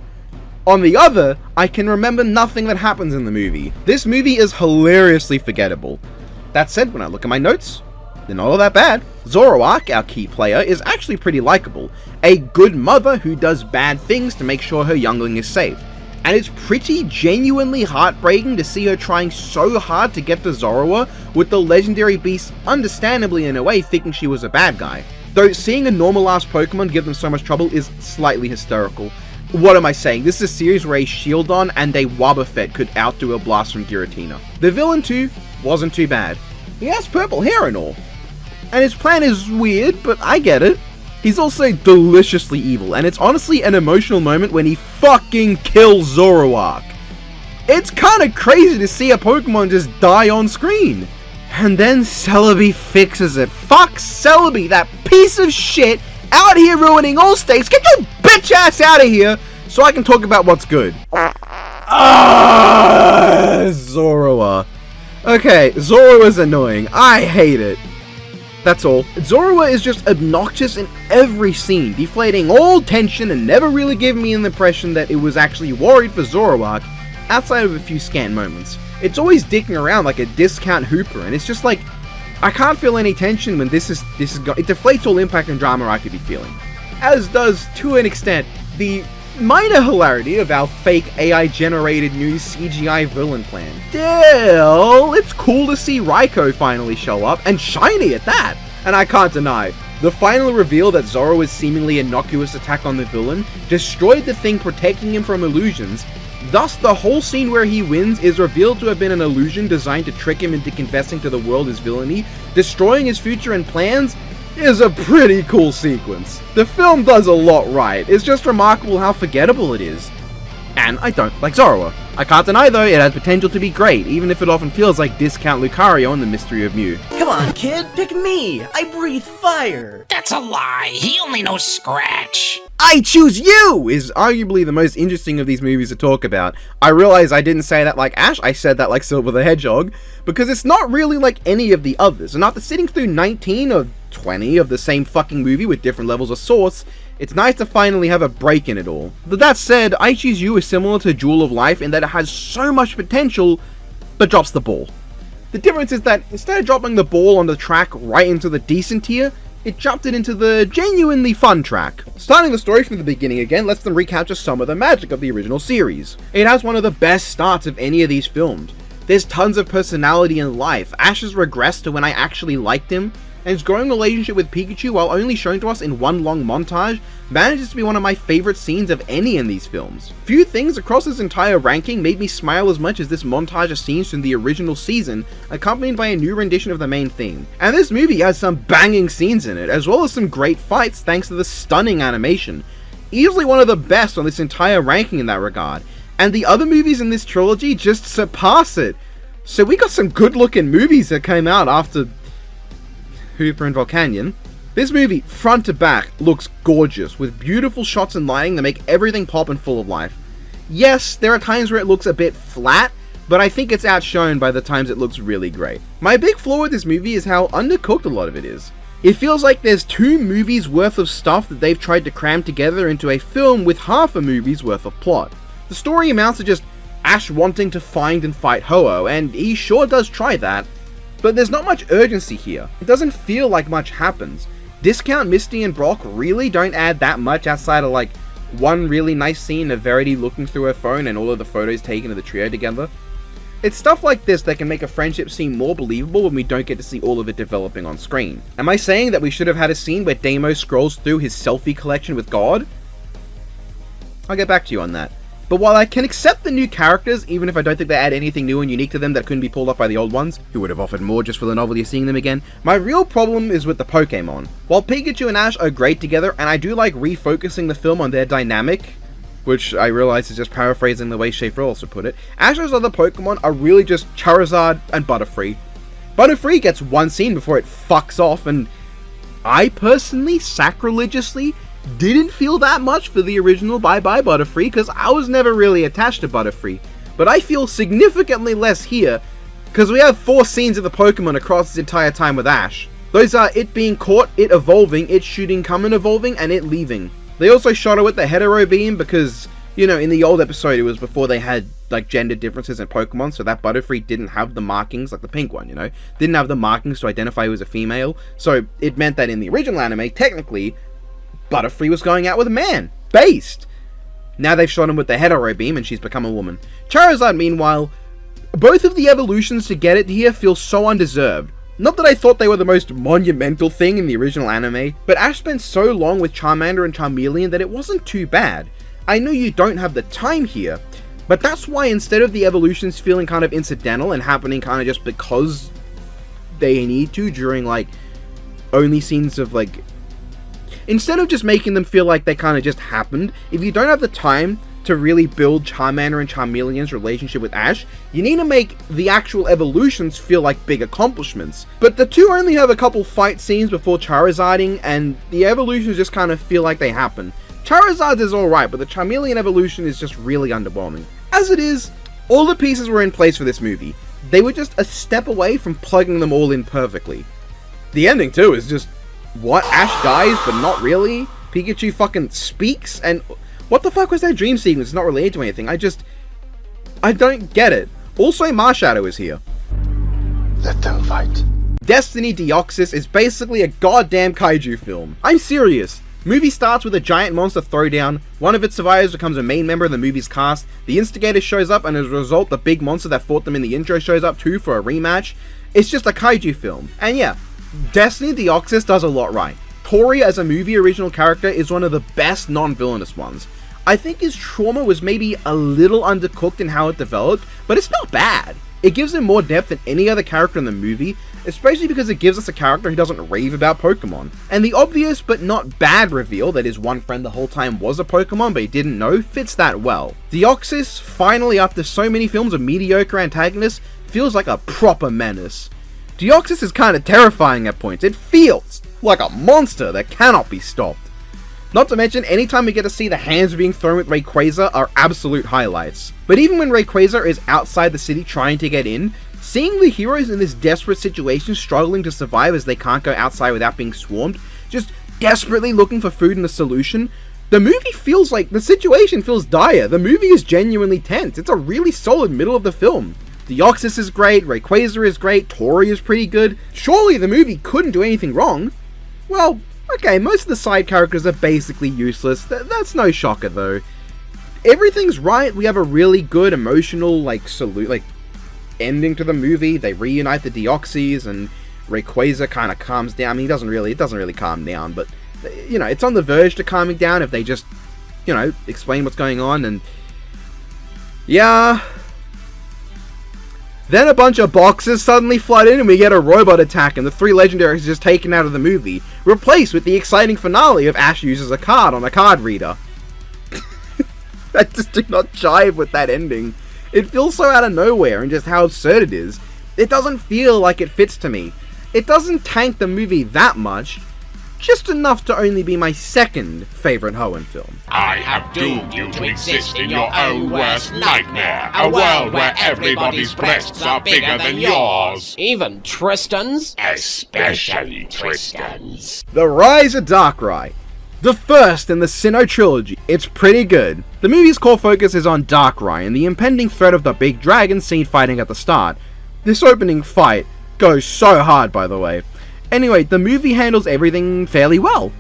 [SPEAKER 1] On the other, I can remember nothing that happens in the movie. This movie is hilariously forgettable. That said, when I look at my notes, they're not all that bad. Zoroark, our key player, is actually pretty likable. A good mother who does bad things to make sure her youngling is safe. And it's pretty genuinely heartbreaking to see her trying so hard to get to Zoroark, with the legendary beast understandably in a way thinking she was a bad guy. Though seeing a normal ass Pokemon give them so much trouble is slightly hysterical. What am I saying? This is a series where a Shieldon and a Wobbuffet could outdo a blast from Giratina. The villain too wasn't too bad. He has purple hair and all. And his plan is weird, but I get it. He's also deliciously evil, and it's honestly an emotional moment when he fucking kills Zoroark. It's kinda crazy to see a Pokemon just die on screen. And then Celebi fixes it. Fuck Celebi, that piece of shit, out here ruining all states. Get your bitch ass out of here so I can talk about what's good. Zoroark. Okay, Zoroark is annoying. I hate it. That's all. Zoroark is just obnoxious in every scene, deflating all tension and never really giving me an impression that it was actually worried for Zoroark, outside of a few scant moments. It's always dicking around like a discount hooper, and it's just like, I can't feel any tension when this is it deflates all impact and drama I could be feeling. As does, to an extent, the minor hilarity of our fake AI-generated new CGI villain plan. Still, it's cool to see Raikou finally show up, and shiny at that! And I can't deny, the final reveal that Zoro's seemingly innocuous attack on the villain destroyed the thing protecting him from illusions. Thus, the whole scene where he wins is revealed to have been an illusion designed to trick him into confessing to the world his villainy, destroying his future and plans, is a pretty cool sequence. The film does a lot right, it's just remarkable how forgettable it is. And I don't like Zoroark. I can't deny though, it has potential to be great, even if it often feels like discount Lucario in the Mystery of Mew.
[SPEAKER 3] Come on, kid, pick me. I breathe fire.
[SPEAKER 12] That's a lie. He only knows Scratch.
[SPEAKER 3] I choose you!
[SPEAKER 1] Is arguably the most interesting of these movies to talk about. I realize I didn't say that like Ash, I said that like Silver the Hedgehog, because it's not really like any of the others, and after sitting through 19 or 20 of the same fucking movie with different levels of source, it's nice to finally have a break in it all. But that said, I Choose You is similar to Jewel of Life in that it has so much potential, but drops the ball. The difference is that instead of dropping the ball on the track right into the decent tier, it dropped it into the genuinely fun track. Starting the story from the beginning again lets them recapture some of the magic of the original series. It has one of the best starts of any of these films. There's tons of personality and life. Ash has regressed to when I actually liked him, and his growing relationship with Pikachu, while only shown to us in one long montage, manages to be one of my favorite scenes of any in these films. Few things across this entire ranking made me smile as much as this montage of scenes from the original season, accompanied by a new rendition of the main theme. And this movie has some banging scenes in it, as well as some great fights thanks to the stunning animation. Easily one of the best on this entire ranking in that regard, and the other movies in this trilogy just surpass it. So we got some good looking movies that came out after Hooper and Volcanion. This movie, front to back, looks gorgeous, with beautiful shots and lighting that make everything pop and full of life. Yes, there are times where it looks a bit flat, but I think it's outshone by the times it looks really great. My big flaw with this movie is how undercooked a lot of it is. It feels like there's 2 movies worth of stuff that they've tried to cram together into a film with half a movie's worth of plot. The story amounts to just Ash wanting to find and fight Ho-Oh, and he sure does try that, but there's not much urgency here. It doesn't feel like much happens. Discount Misty and Brock really don't add that much outside of like one really nice scene of Verity looking through her phone and all of the photos taken of the trio together. It's stuff like this that can make a friendship seem more believable when we don't get to see all of it developing on screen. Am I saying that we should have had a scene where Deimos scrolls through his selfie collection with God? I'll get back to you on that. But while I can accept the new characters, even if I don't think they add anything new and unique to them that couldn't be pulled off by the old ones, who would have offered more just for the novelty of seeing them again, my real problem is with the Pokémon. While Pikachu and Ash are great together, and I do like refocusing the film on their dynamic, which I realize is just paraphrasing the way Schaefer also put it, Ash's other Pokemon are really just Charizard and Butterfree. Butterfree gets one scene before it fucks off, and I personally, sacrilegiously, didn't feel that much for the original Bye Bye Butterfree, because I was never really attached to Butterfree. But I feel significantly less here, because we have 4 scenes of the Pokemon across this entire time with Ash. Those are it being caught, it evolving, it shooting come and evolving, and it leaving. They also shot her with the hetero beam because, you know, in the old episode it was before they had like gender differences in Pokemon, so that Butterfree didn't have the markings, like the pink one, you know, didn't have the markings to identify who was a female, so it meant that in the original anime, technically, Butterfree was going out with a man. Based. Now they've shot him with the hetero beam and she's become a woman. Charizard, meanwhile, both of the evolutions to get it here feel so undeserved. Not that I thought they were the most monumental thing in the original anime, but Ash spent so long with Charmander and Charmeleon that it wasn't too bad. I know you don't have the time here, but that's why instead of the evolutions feeling kind of incidental and happening kind of just because they need to during like only scenes of like, instead of just making them feel like they kind of just happened, if you don't have the time to really build Charmander and Charmeleon's relationship with Ash, you need to make the actual evolutions feel like big accomplishments. But the two only have a couple fight scenes before Charizarding, and the evolutions just kind of feel like they happen. Charizard's is alright, but the Charmeleon evolution is just really underwhelming. As it is, all the pieces were in place for this movie. they were just a step away from plugging them all in perfectly. The ending too is just, what? Ash dies, but not really? Pikachu fucking speaks? And what the fuck was that dream sequence? It's not related to anything. I don't get it. Also, Marshadow is here.
[SPEAKER 10] Let them fight.
[SPEAKER 1] Destiny Deoxys is basically a goddamn kaiju film. I'm serious. Movie starts with a giant monster throwdown, one of its survivors becomes a main member of the movie's cast, the instigator shows up, and as a result the big monster that fought them in the intro shows up too for a rematch. It's just a kaiju film. And yeah, Destiny Deoxys does a lot right. Tori as a movie original character is one of the best non-villainous ones. I think his trauma was maybe a little undercooked in how it developed, but it's not bad. It gives him more depth than any other character in the movie, especially because it gives us a character who doesn't rave about Pokemon. And the obvious but not bad reveal that his one friend the whole time was a Pokemon but he didn't know fits that well. Deoxys, finally after so many films of mediocre antagonists, feels like a proper menace. Deoxys is kinda terrifying at points. It feels like a monster that cannot be stopped. Not to mention, anytime we get to see the hands being thrown with Rayquaza are absolute highlights. But even when Rayquaza is outside the city trying to get in, seeing the heroes in this desperate situation struggling to survive as they can't go outside without being swarmed, just desperately looking for food and a solution, the movie feels like the situation feels dire. The movie is genuinely tense. It's a really solid middle of the film. Deoxys is great, Rayquaza is great, Tori is pretty good. Surely the movie couldn't do anything wrong. Well, okay, most of the side characters are basically useless. That's no shocker though. Everything's right. We have a really good emotional ending to the movie. They reunite the Deoxys and Rayquaza kind of calms down. I mean, it doesn't really calm down, but you know, it's on the verge to calming down if they just, you know, explain what's going on. And yeah, then a bunch of boxes suddenly flood in and we get a robot attack and the three legendaries are just taken out of the movie, replaced with the exciting finale of Ash uses a card on a card reader. I just do not jive with that ending. It feels so out of nowhere and just how absurd it is. It doesn't feel like it fits to me. It doesn't tank the movie that much, just enough to only be my second favorite Hoenn film.
[SPEAKER 13] I have doomed you to exist in your own worst nightmare. A world where everybody's breasts are bigger than yours.
[SPEAKER 3] Even Tristan's?
[SPEAKER 13] Especially Tristan's.
[SPEAKER 1] The Rise of Darkrai. The first in the Sinnoh trilogy. It's pretty good. The movie's core focus is on Darkrai and the impending threat of the big dragon seen fighting at the start. This opening fight goes so hard, by the way. Anyway, the movie handles everything fairly well.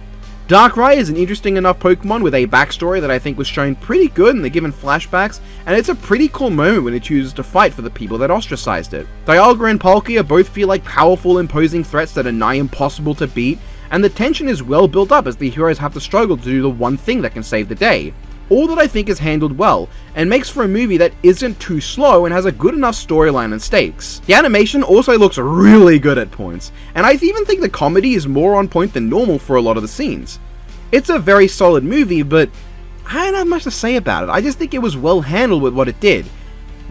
[SPEAKER 1] Darkrai is an interesting enough Pokemon with a backstory that I think was shown pretty good in the given flashbacks, and it's a pretty cool moment when it chooses to fight for the people that ostracized it. Dialga and Palkia both feel like powerful, imposing threats that are nigh impossible to beat, and the tension is well built up as the heroes have to struggle to do the one thing that can save the day. All that I think is handled well, and makes for a movie that isn't too slow and has a good enough storyline and stakes. The animation also looks really good at points, and I even think the comedy is more on point than normal for a lot of the scenes. It's a very solid movie, but I don't have much to say about it. I just think it was well handled with what it did.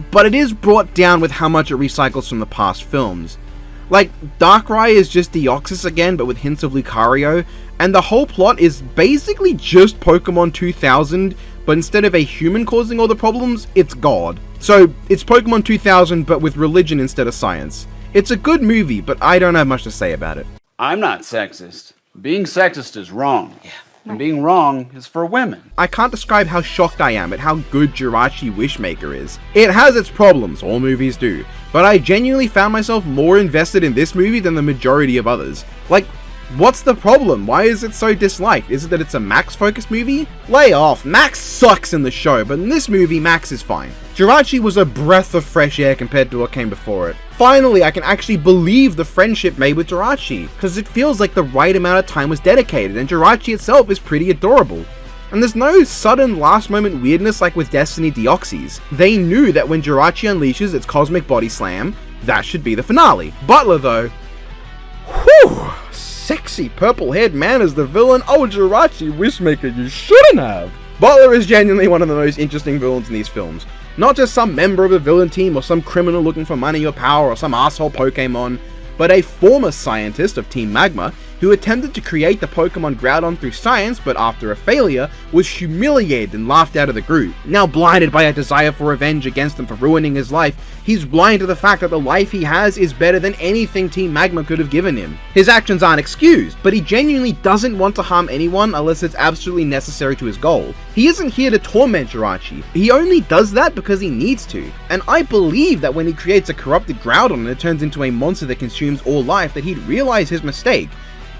[SPEAKER 1] But it is brought down with how much it recycles from the past films. Like, Darkrai is just Deoxys again, but with hints of Lucario, and the whole plot is basically just Pokemon 2000, but instead of a human causing all the problems, it's God. So, it's Pokemon 2000, but with religion instead of science. It's a good movie, but I don't have much to say about it.
[SPEAKER 14] I'm not sexist. Being sexist is wrong. Yeah. And being wrong is for women.
[SPEAKER 1] I can't describe how shocked I am at how good Jirachi Wishmaker is. It has its problems, all movies do, but I genuinely found myself more invested in this movie than the majority of others. Like, what's the problem? Why is it so disliked? Is it that it's a Max-focused movie? Lay off, Max sucks in the show, but in this movie, Max is fine. Jirachi was a breath of fresh air compared to what came before it. Finally, I can actually believe the friendship made with Jirachi, because it feels like the right amount of time was dedicated, and Jirachi itself is pretty adorable. And there's no sudden last moment weirdness like with Destiny Deoxys. They knew that when Jirachi unleashes its Cosmic Body Slam, that should be the finale. Butler though, whew, sexy purple-haired man as the villain. Oh, Jirachi Wishmaker, you shouldn't have. Butler is genuinely one of the most interesting villains in these films. Not just some member of the villain team or some criminal looking for money or power or some asshole Pokemon, but a former scientist of Team Magma who attempted to create the Pokemon Groudon through science, but after a failure, was humiliated and laughed out of the group. Now blinded by a desire for revenge against them for ruining his life, he's blind to the fact that the life he has is better than anything Team Magma could have given him. His actions aren't excused, but he genuinely doesn't want to harm anyone unless it's absolutely necessary to his goal. He isn't here to torment Jirachi, he only does that because he needs to. And I believe that when he creates a corrupted Groudon and it turns into a monster that consumes all life, that he'd realize his mistake.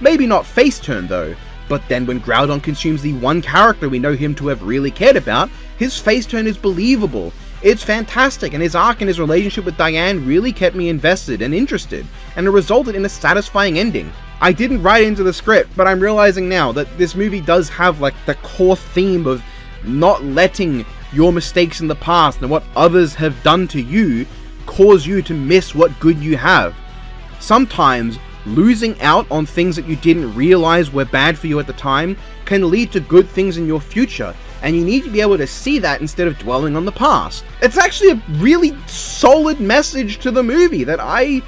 [SPEAKER 1] Maybe not face turn though, but then when Groudon consumes the one character we know him to have really cared about, his face turn is believable. It's fantastic, and his arc and his relationship with Diane really kept me invested and interested, and it resulted in a satisfying ending. I didn't write into the script, but I'm realizing now that this movie does have like the core theme of not letting your mistakes in the past and what others have done to you cause you to miss what good you have. Sometimes losing out on things that you didn't realize were bad for you at the time can lead to good things in your future, and you need to be able to see that instead of dwelling on the past. It's actually a really solid message to the movie that I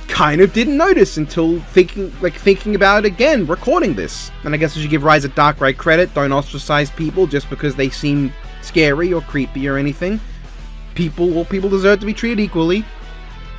[SPEAKER 1] kind of didn't notice until thinking about it again, recording this. And I guess I should give Rise of Darkrai credit. Don't ostracize people just because they seem scary or creepy or anything. People deserve to be treated equally.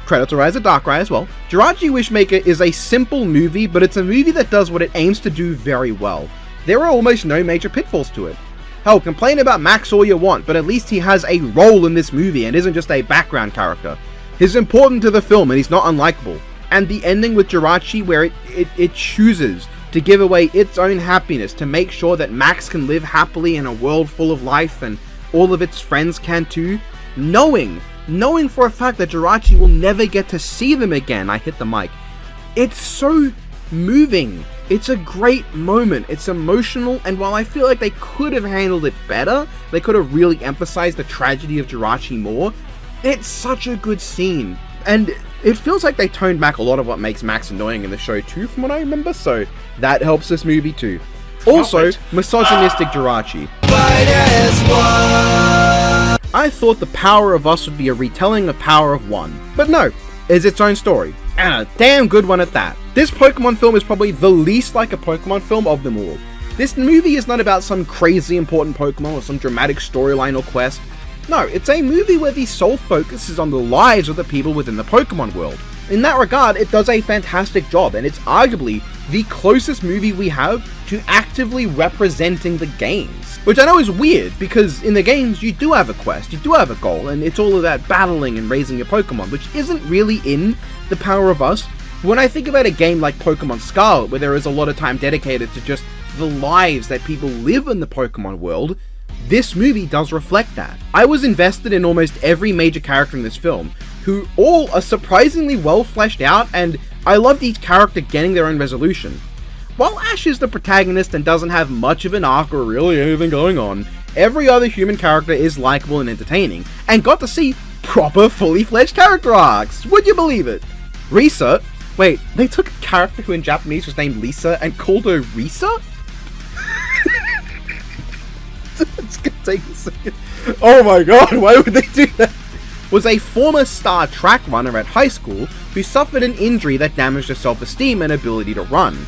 [SPEAKER 1] Credit to Rise of Darkrai as well. Jirachi Wishmaker is a simple movie, but it's a movie that does what it aims to do very well. There are almost no major pitfalls to it. Hell, complain about Max all you want, but at least he has a role in this movie and isn't just a background character. He's important to the film and he's not unlikable. And the ending with Jirachi, where it chooses to give away its own happiness to make sure that Max can live happily in a world full of life and all of its friends can too, knowing for a fact that Jirachi will never get to see them again. I hit the mic. It's so moving. It's a great moment. It's emotional, and while I feel like they could have handled it better, they could have really emphasized the tragedy of Jirachi more, it's such a good scene. And it feels like they toned back a lot of what makes Max annoying in the show too, from what I remember, so that helps this movie too. Also, misogynistic Jirachi. I thought The Power of Us would be a retelling of Power of One, but no, it's its own story, and a damn good one at that. This Pokemon film is probably the least like a Pokemon film of them all. This movie is not about some crazy important Pokemon or some dramatic storyline or quest. No, it's a movie where the sole focus is on the lives of the people within the Pokemon world. In that regard, it does a fantastic job, and it's arguably the closest movie we have to actively representing the games. Which I know is weird, because in the games you do have a quest, you do have a goal, and it's all about battling and raising your Pokemon, which isn't really in The Power of Us. When I think about a game like Pokemon Scarlet, where there is a lot of time dedicated to just the lives that people live in the Pokemon world, this movie does reflect that. I was invested in almost every major character in this film, who all are surprisingly well fleshed out, and I loved each character getting their own resolution. While Ash is the protagonist and doesn't have much of an arc or really anything going on, every other human character is likable and entertaining, and got to see proper fully fledged character arcs. Would you believe it? Risa? Wait, they took a character who in Japanese was named Lisa and called her Risa? It's gonna take a second. Oh my god, why would they do that? Was a former star track runner at high school who suffered an injury that damaged her self-esteem and ability to run.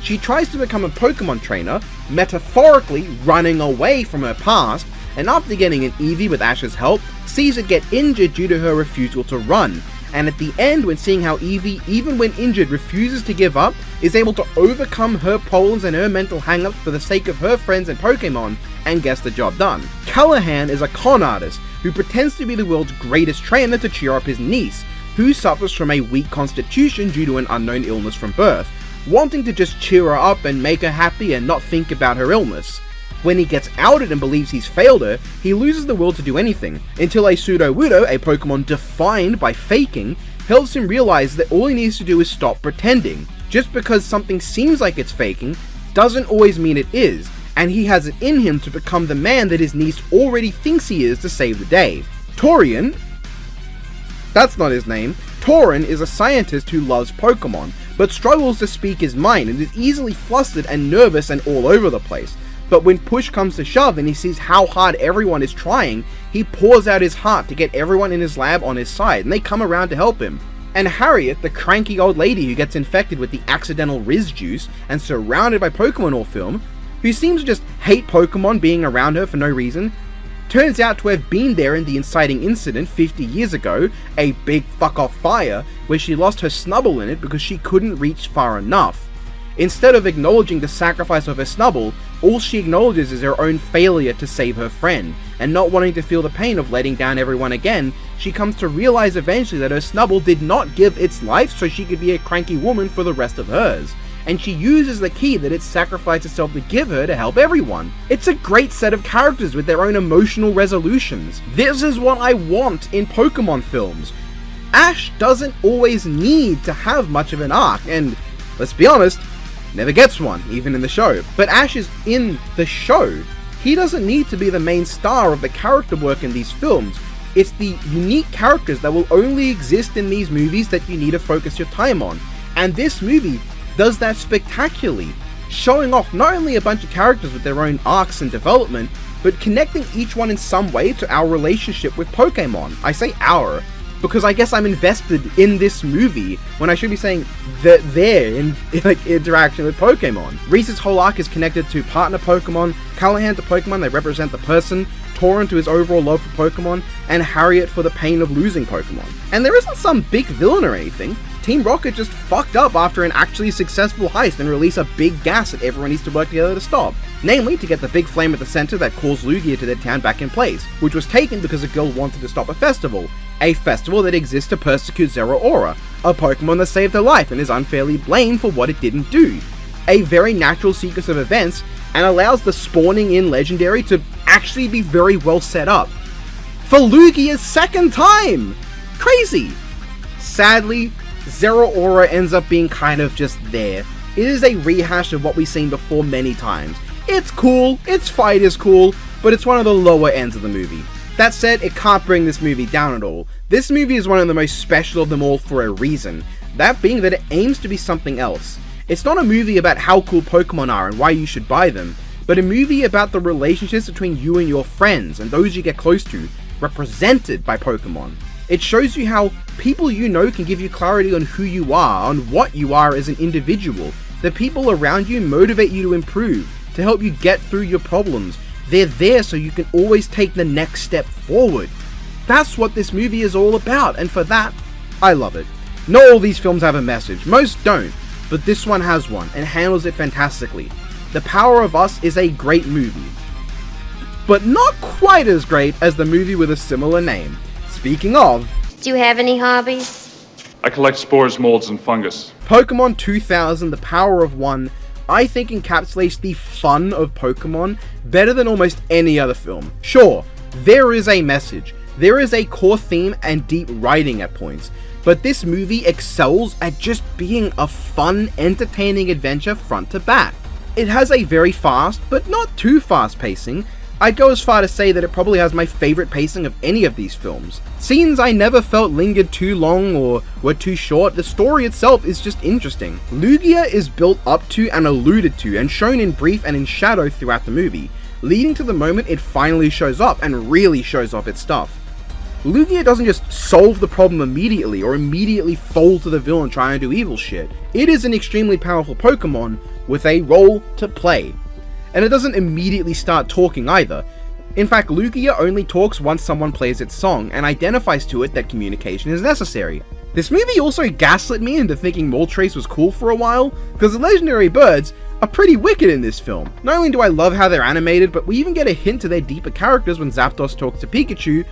[SPEAKER 1] She tries to become a Pokemon trainer, metaphorically running away from her past, and after getting an Eevee with Ash's help, sees it get injured due to her refusal to run, and at the end, when seeing how Eevee, even when injured, refuses to give up, is able to overcome her problems and her mental hang-ups for the sake of her friends and Pokemon, and gets the job done. Callahan is a con artist who pretends to be the world's greatest trainer to cheer up his niece, who suffers from a weak constitution due to an unknown illness from birth, wanting to just cheer her up and make her happy and not think about her illness. When he gets outed and believes he's failed her, he loses the will to do anything, until a Sudowoodo, a Pokemon defined by faking, helps him realize that all he needs to do is stop pretending. Just because something seems like it's faking, doesn't always mean it is, and he has it in him to become the man that his niece already thinks he is to save the day. Torian? That's not his name. Tauren is a scientist who loves Pokemon, but struggles to speak his mind and is easily flustered and nervous and all over the place. But when push comes to shove and he sees how hard everyone is trying, he pours out his heart to get everyone in his lab on his side, and they come around to help him. And Harriet, the cranky old lady who gets infected with the accidental Riz juice and surrounded by Pokemon all film, who seems to just hate Pokemon being around her for no reason, turns out to have been there in the inciting incident 50 years ago, a big fuck off fire, where she lost her Snubbull in it because she couldn't reach far enough. Instead of acknowledging the sacrifice of her Snubbull, all she acknowledges is her own failure to save her friend, and not wanting to feel the pain of letting down everyone again, she comes to realize eventually that her Snubbull did not give its life so she could be a cranky woman for the rest of hers, and she uses the key that it sacrificed itself to give her to help everyone. It's a great set of characters with their own emotional resolutions. This is what I want in Pokemon films. Ash doesn't always need to have much of an arc, and let's be honest, never gets one, even in the show. But Ash is in the show. He doesn't need to be the main star of the character work in these films. It's the unique characters that will only exist in these movies that you need to focus your time on. And this movie does that spectacularly, showing off not only a bunch of characters with their own arcs and development, but connecting each one in some way to our relationship with Pokemon. I say our, because I guess I'm invested in this movie when I should be saying that their interaction with Pokemon. Reese's whole arc is connected to partner Pokemon, Callahan to Pokemon, they represent the person, Tauren to his overall love for Pokemon, and Harriet for the pain of losing Pokemon. And there isn't some big villain or anything. Team Rocket just fucked up after an actually successful heist and release a big gas that everyone needs to work together to stop. Namely, to get the big flame at the center that calls Lugia to their town back in place, which was taken because a girl wanted to stop a festival that exists to persecute Zoroark, a Pokemon that saved her life and is unfairly blamed for what it didn't do. A very natural sequence of events, and allows the spawning in Legendary to actually be very well set up. For Lugia's second time! Crazy! Sadly, Zoroark ends up being kind of just there. It is a rehash of what we've seen before many times. It's cool, its fight is cool, but it's one of the lower ends of the movie. That said, it can't bring this movie down at all. This movie is one of the most special of them all for a reason, that being that it aims to be something else. It's not a movie about how cool Pokemon are and why you should buy them, but a movie about the relationships between you and your friends and those you get close to, represented by Pokemon. It shows you how people you know can give you clarity on who you are, on what you are as an individual. The people around you motivate you to improve, to help you get through your problems. They're there so you can always take the next step forward. That's what this movie is all about, and for that, I love it. Not all these films have a message, most don't, but this one has one, and handles it fantastically. The Power of Us is a great movie, but not quite as great as the movie with a similar name. Speaking of,
[SPEAKER 9] do you have any hobbies?
[SPEAKER 15] I collect spores, molds, and fungus.
[SPEAKER 1] Pokemon 2000, The Power of One, I think encapsulates the fun of Pokemon better than almost any other film. Sure, there is a message, there is a core theme and deep writing at points, but this movie excels at just being a fun, entertaining adventure front to back. It has a very fast, but not too fast pacing. I'd go as far to say that it probably has my favorite pacing of any of these films. Scenes I never felt lingered too long or were too short, the story itself is just interesting. Lugia is built up to and alluded to and shown in brief and in shadow throughout the movie, leading to the moment it finally shows up and really shows off its stuff. Lugia doesn't just solve the problem immediately or immediately fold to the villain trying to do evil shit. It is an extremely powerful Pokemon with a role to play. And it doesn't immediately start talking either. In fact, Lugia only talks once someone plays its song and identifies to it that communication is necessary. This movie also gaslit me into thinking Moltres was cool for a while, because the legendary birds are pretty wicked in this film. Not only do I love how they're animated, but we even get a hint to their deeper characters when Zapdos talks to Pikachu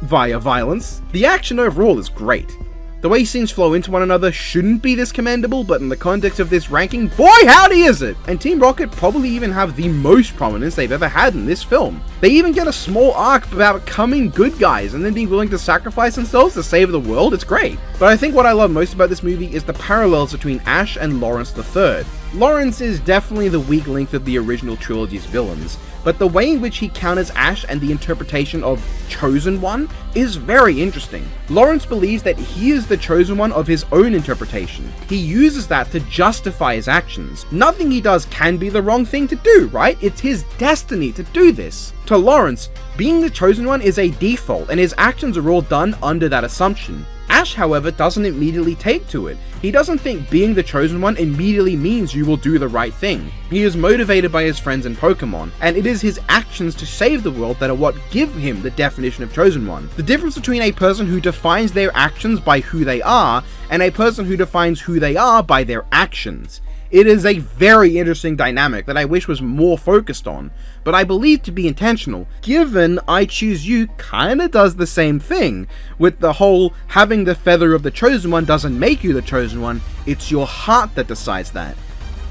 [SPEAKER 1] via violence. The action overall is great. The way scenes flow into one another shouldn't be this commendable, but in the context of this ranking, boy howdy is it! And Team Rocket probably even have the most prominence they've ever had in this film. They even get a small arc about becoming good guys and then being willing to sacrifice themselves to save the world. It's great. But I think what I love most about this movie is the parallels between Ash and Lawrence III. Lawrence is definitely the weak link of the original trilogy's villains, but the way in which he counters Ash and the interpretation of Chosen One is very interesting. Lawrence believes that he is the Chosen One of his own interpretation. He uses that to justify his actions. Nothing he does can be the wrong thing to do, right? It's his destiny to do this. To Lawrence, being the Chosen One is a default, and his actions are all done under that assumption. Ash, however, doesn't immediately take to it. He doesn't think being the chosen one immediately means you will do the right thing. He is motivated by his friends in Pokemon, and it is his actions to save the world that are what give him the definition of chosen one. The difference between a person who defines their actions by who they are, and a person who defines who they are by their actions. It is a very interesting dynamic that I wish was more focused on, but I believe to be intentional, given I Choose You kinda does the same thing, with the whole having the feather of the chosen one doesn't make you the chosen one, it's your heart that decides that.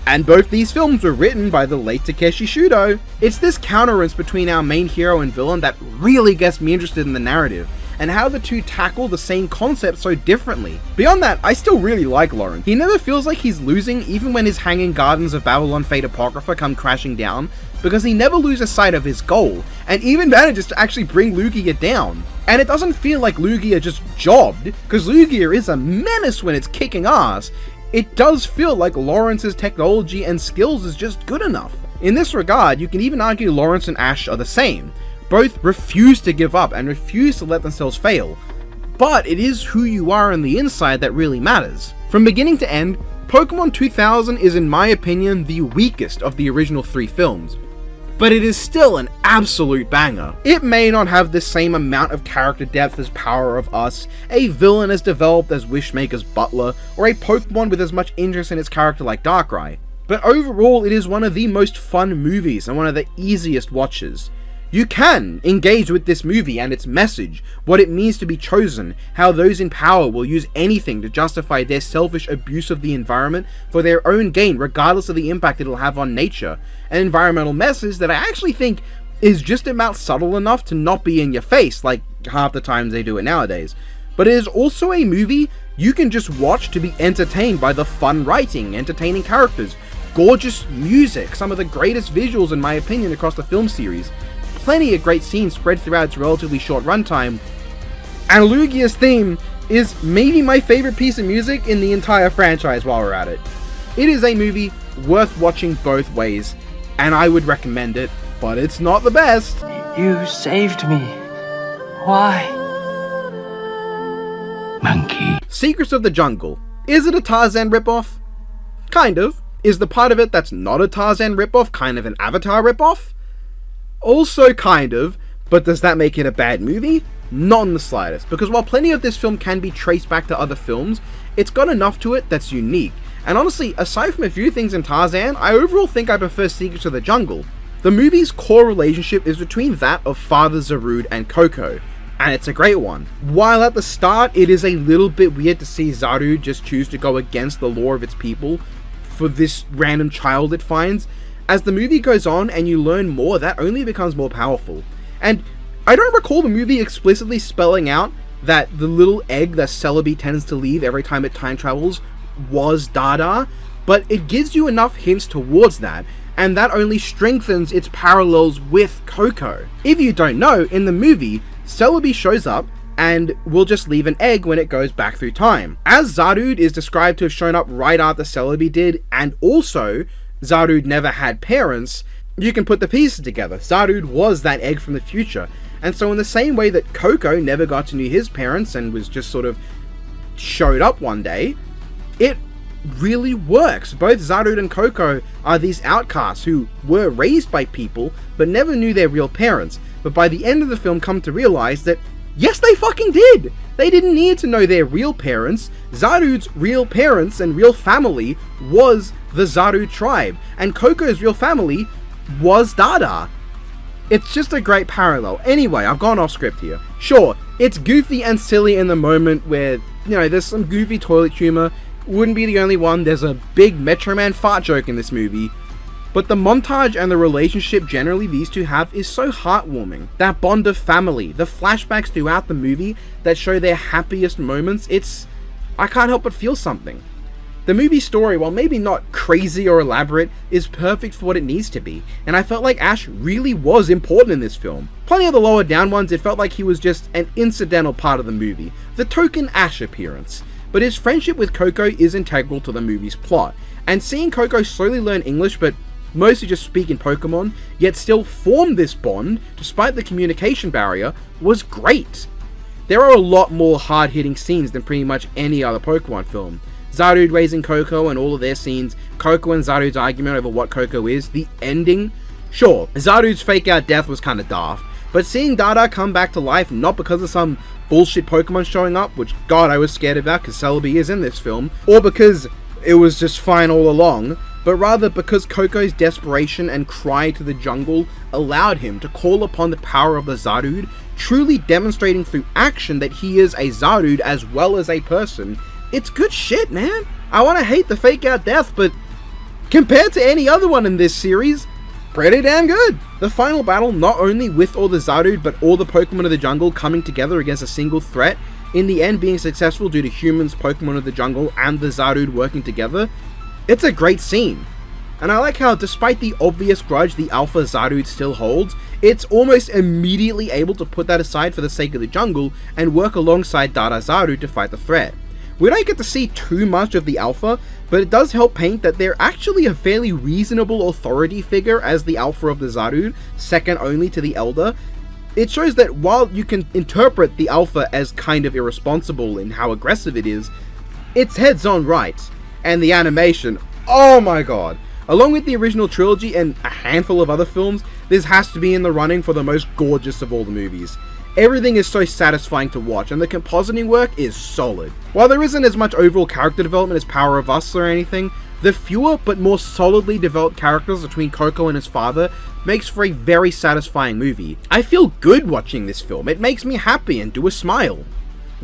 [SPEAKER 1] And both these films were written by the late Takeshi Shudo. It's this counterance between our main hero and villain that really gets me interested in the narrative, and how the two tackle the same concept so differently. Beyond that, I still really like Lawrence. He never feels like he's losing even when his Hanging Gardens of Babylon Fate Apocrypha come crashing down, because he never loses sight of his goal, and even manages to actually bring Lugia down. And it doesn't feel like Lugia just jobbed, because Lugia is a menace when it's kicking ass. It does feel like Lawrence's technology and skills is just good enough. In this regard, you can even argue Lawrence and Ash are the same. Both refuse to give up and refuse to let themselves fail, but it is who you are on the inside that really matters. From beginning to end, Pokemon 2000 is in my opinion the weakest of the original 3 films, but it is still an absolute banger. It may not have the same amount of character depth as Power of Us, a villain as developed as Wishmaker's Butler, or a Pokemon with as much interest in its character like Darkrai, but overall it is one of the most fun movies and one of the easiest watches. You can engage with this movie and its message, what it means to be chosen, how those in power will use anything to justify their selfish abuse of the environment for their own gain regardless of the impact it'll have on nature, an environmental message that I actually think is just about subtle enough to not be in your face like half the times they do it nowadays. But it is also a movie you can just watch to be entertained by the fun writing, entertaining characters, gorgeous music, some of the greatest visuals in my opinion across the film series, plenty of great scenes spread throughout its relatively short runtime, and Lugia's theme is maybe my favorite piece of music in the entire franchise while we're at it. It is a movie worth watching both ways, and I would recommend it, but it's not the best.
[SPEAKER 3] You saved me. Why? Monkey.
[SPEAKER 1] Secrets of the Jungle. Is it a Tarzan ripoff? Kind of. Is the part of it that's not a Tarzan ripoff kind of an Avatar ripoff? Also kind of, but does that make it a bad movie? Not in the slightest, because while plenty of this film can be traced back to other films, it's got enough to it that's unique. And honestly, aside from a few things in Tarzan, I overall think I prefer Secrets of the Jungle. The movie's core relationship is between that of Father Zarude and Coco, and it's a great one. While at the start it is a little bit weird to see Zarude just choose to go against the law of its people for this random child it finds, as the movie goes on and you learn more, that only becomes more powerful. And I don't recall the movie explicitly spelling out that the little egg that Celebi tends to leave every time it time travels was Dada, but it gives you enough hints towards that, and that only strengthens its parallels with Coco. If you don't know, in the movie, Celebi shows up and will just leave an egg when it goes back through time. As Zarude is described to have shown up right after Celebi did, and also Zarude never had parents, you can put the pieces together. Zarude was that egg from the future. And so in the same way that Coco never got to know his parents and was just sort of showed up one day, it really works. Both Zarude and Coco are these outcasts who were raised by people but never knew their real parents, but by the end of the film come to realize that yes, they fucking did! They didn't need to know their real parents. Zarude's real parents and real family was the Zarude tribe, and Coco's real family was Dada. It's just a great parallel. Anyway, I've gone off script here. Sure, it's goofy and silly in the moment where, there's some goofy toilet humor. Wouldn't be the only one. There's a big Metro Man fart joke in this movie. But the montage and the relationship generally these two have is so heartwarming. That bond of family, the flashbacks throughout the movie that show their happiest moments, I can't help but feel something. The movie story, while maybe not crazy or elaborate, is perfect for what it needs to be, and I felt like Ash really was important in this film. Plenty of the lower down ones, it felt like he was just an incidental part of the movie, the token Ash appearance. But his friendship with Coco is integral to the movie's plot, and seeing Coco slowly learn English but mostly just speak in Pokemon, yet still form this bond despite the communication barrier, was great. There are a lot more hard-hitting scenes than pretty much any other Pokemon film. Zarude raising Coco and all of their scenes, Coco and Zarude's argument over what Coco is, the ending. Sure, Zarude's fake-out death was kinda daft, but seeing Dada come back to life not because of some bullshit Pokemon showing up, which god I was scared about because Celebi is in this film, or because it was just fine all along, but rather because Coco's desperation and cry to the jungle allowed him to call upon the power of the Zarude, truly demonstrating through action that he is a Zarude as well as a person. It's good shit, man. I want to hate the fake out death, but compared to any other one in this series, pretty damn good. The final battle, not only with all the Zarude, but all the Pokemon of the jungle coming together against a single threat, in the end being successful due to humans, Pokemon of the jungle, and the Zarude working together, it's a great scene. And I like how, despite the obvious grudge the Alpha Zarude still holds, it's almost immediately able to put that aside for the sake of the jungle and work alongside Dada Zarude to fight the threat. We don't get to see too much of the Alpha, but it does help paint that they're actually a fairly reasonable authority figure as the Alpha of the Zarude, second only to the Elder. It shows that while you can interpret the Alpha as kind of irresponsible in how aggressive it is, it's heads on right. And the animation, oh my god. Along with the original trilogy and a handful of other films, this has to be in the running for the most gorgeous of all the movies. Everything is so satisfying to watch, and the compositing work is solid. While there isn't as much overall character development as Power of Us or anything, the fewer but more solidly developed characters between Coco and his father makes for a very satisfying movie. I feel good watching this film, it makes me happy and do a smile.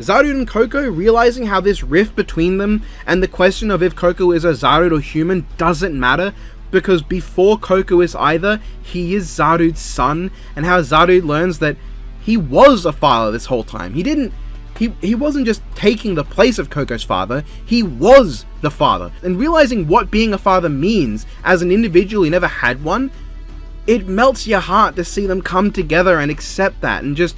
[SPEAKER 1] Zarude and Coco realizing how this rift between them and the question of if Coco is a Zarude or human doesn't matter, because before Coco is either, he is Zarude's son, and how Zarude learns that he was a father this whole time. He wasn't just taking the place of Coco's father, he was the father. And realizing what being a father means as an individual who never had one, it melts your heart to see them come together and accept that and just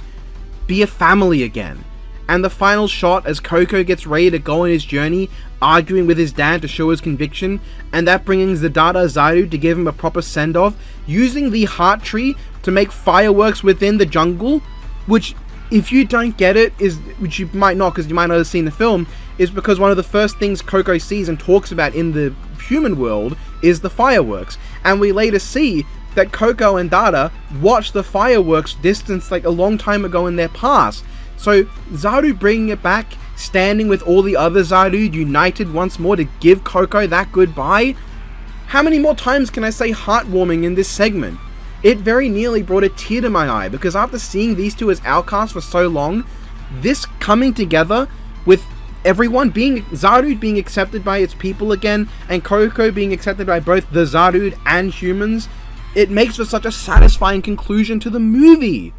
[SPEAKER 1] be a family again. And the final shot as Coco gets ready to go on his journey, arguing with his dad to show his conviction, and that brings the Dada Zarude to give him a proper send-off, using the heart tree to make fireworks within the jungle, which, if you don't get it, which you might not because you might not have seen the film, is because one of the first things Coco sees and talks about in the human world is the fireworks. And we later see that Coco and Dada watched the fireworks distance like a long time ago in their past. So Zarude bringing it back, standing with all the other Zarude united once more to give Coco that goodbye. How many more times can I say heartwarming in this segment? It very nearly brought a tear to my eye, because after seeing these two as outcasts for so long, this coming together with everyone being, Zarude being accepted by its people again, and Coco being accepted by both the Zarude and humans, it makes for such a satisfying conclusion to the movie.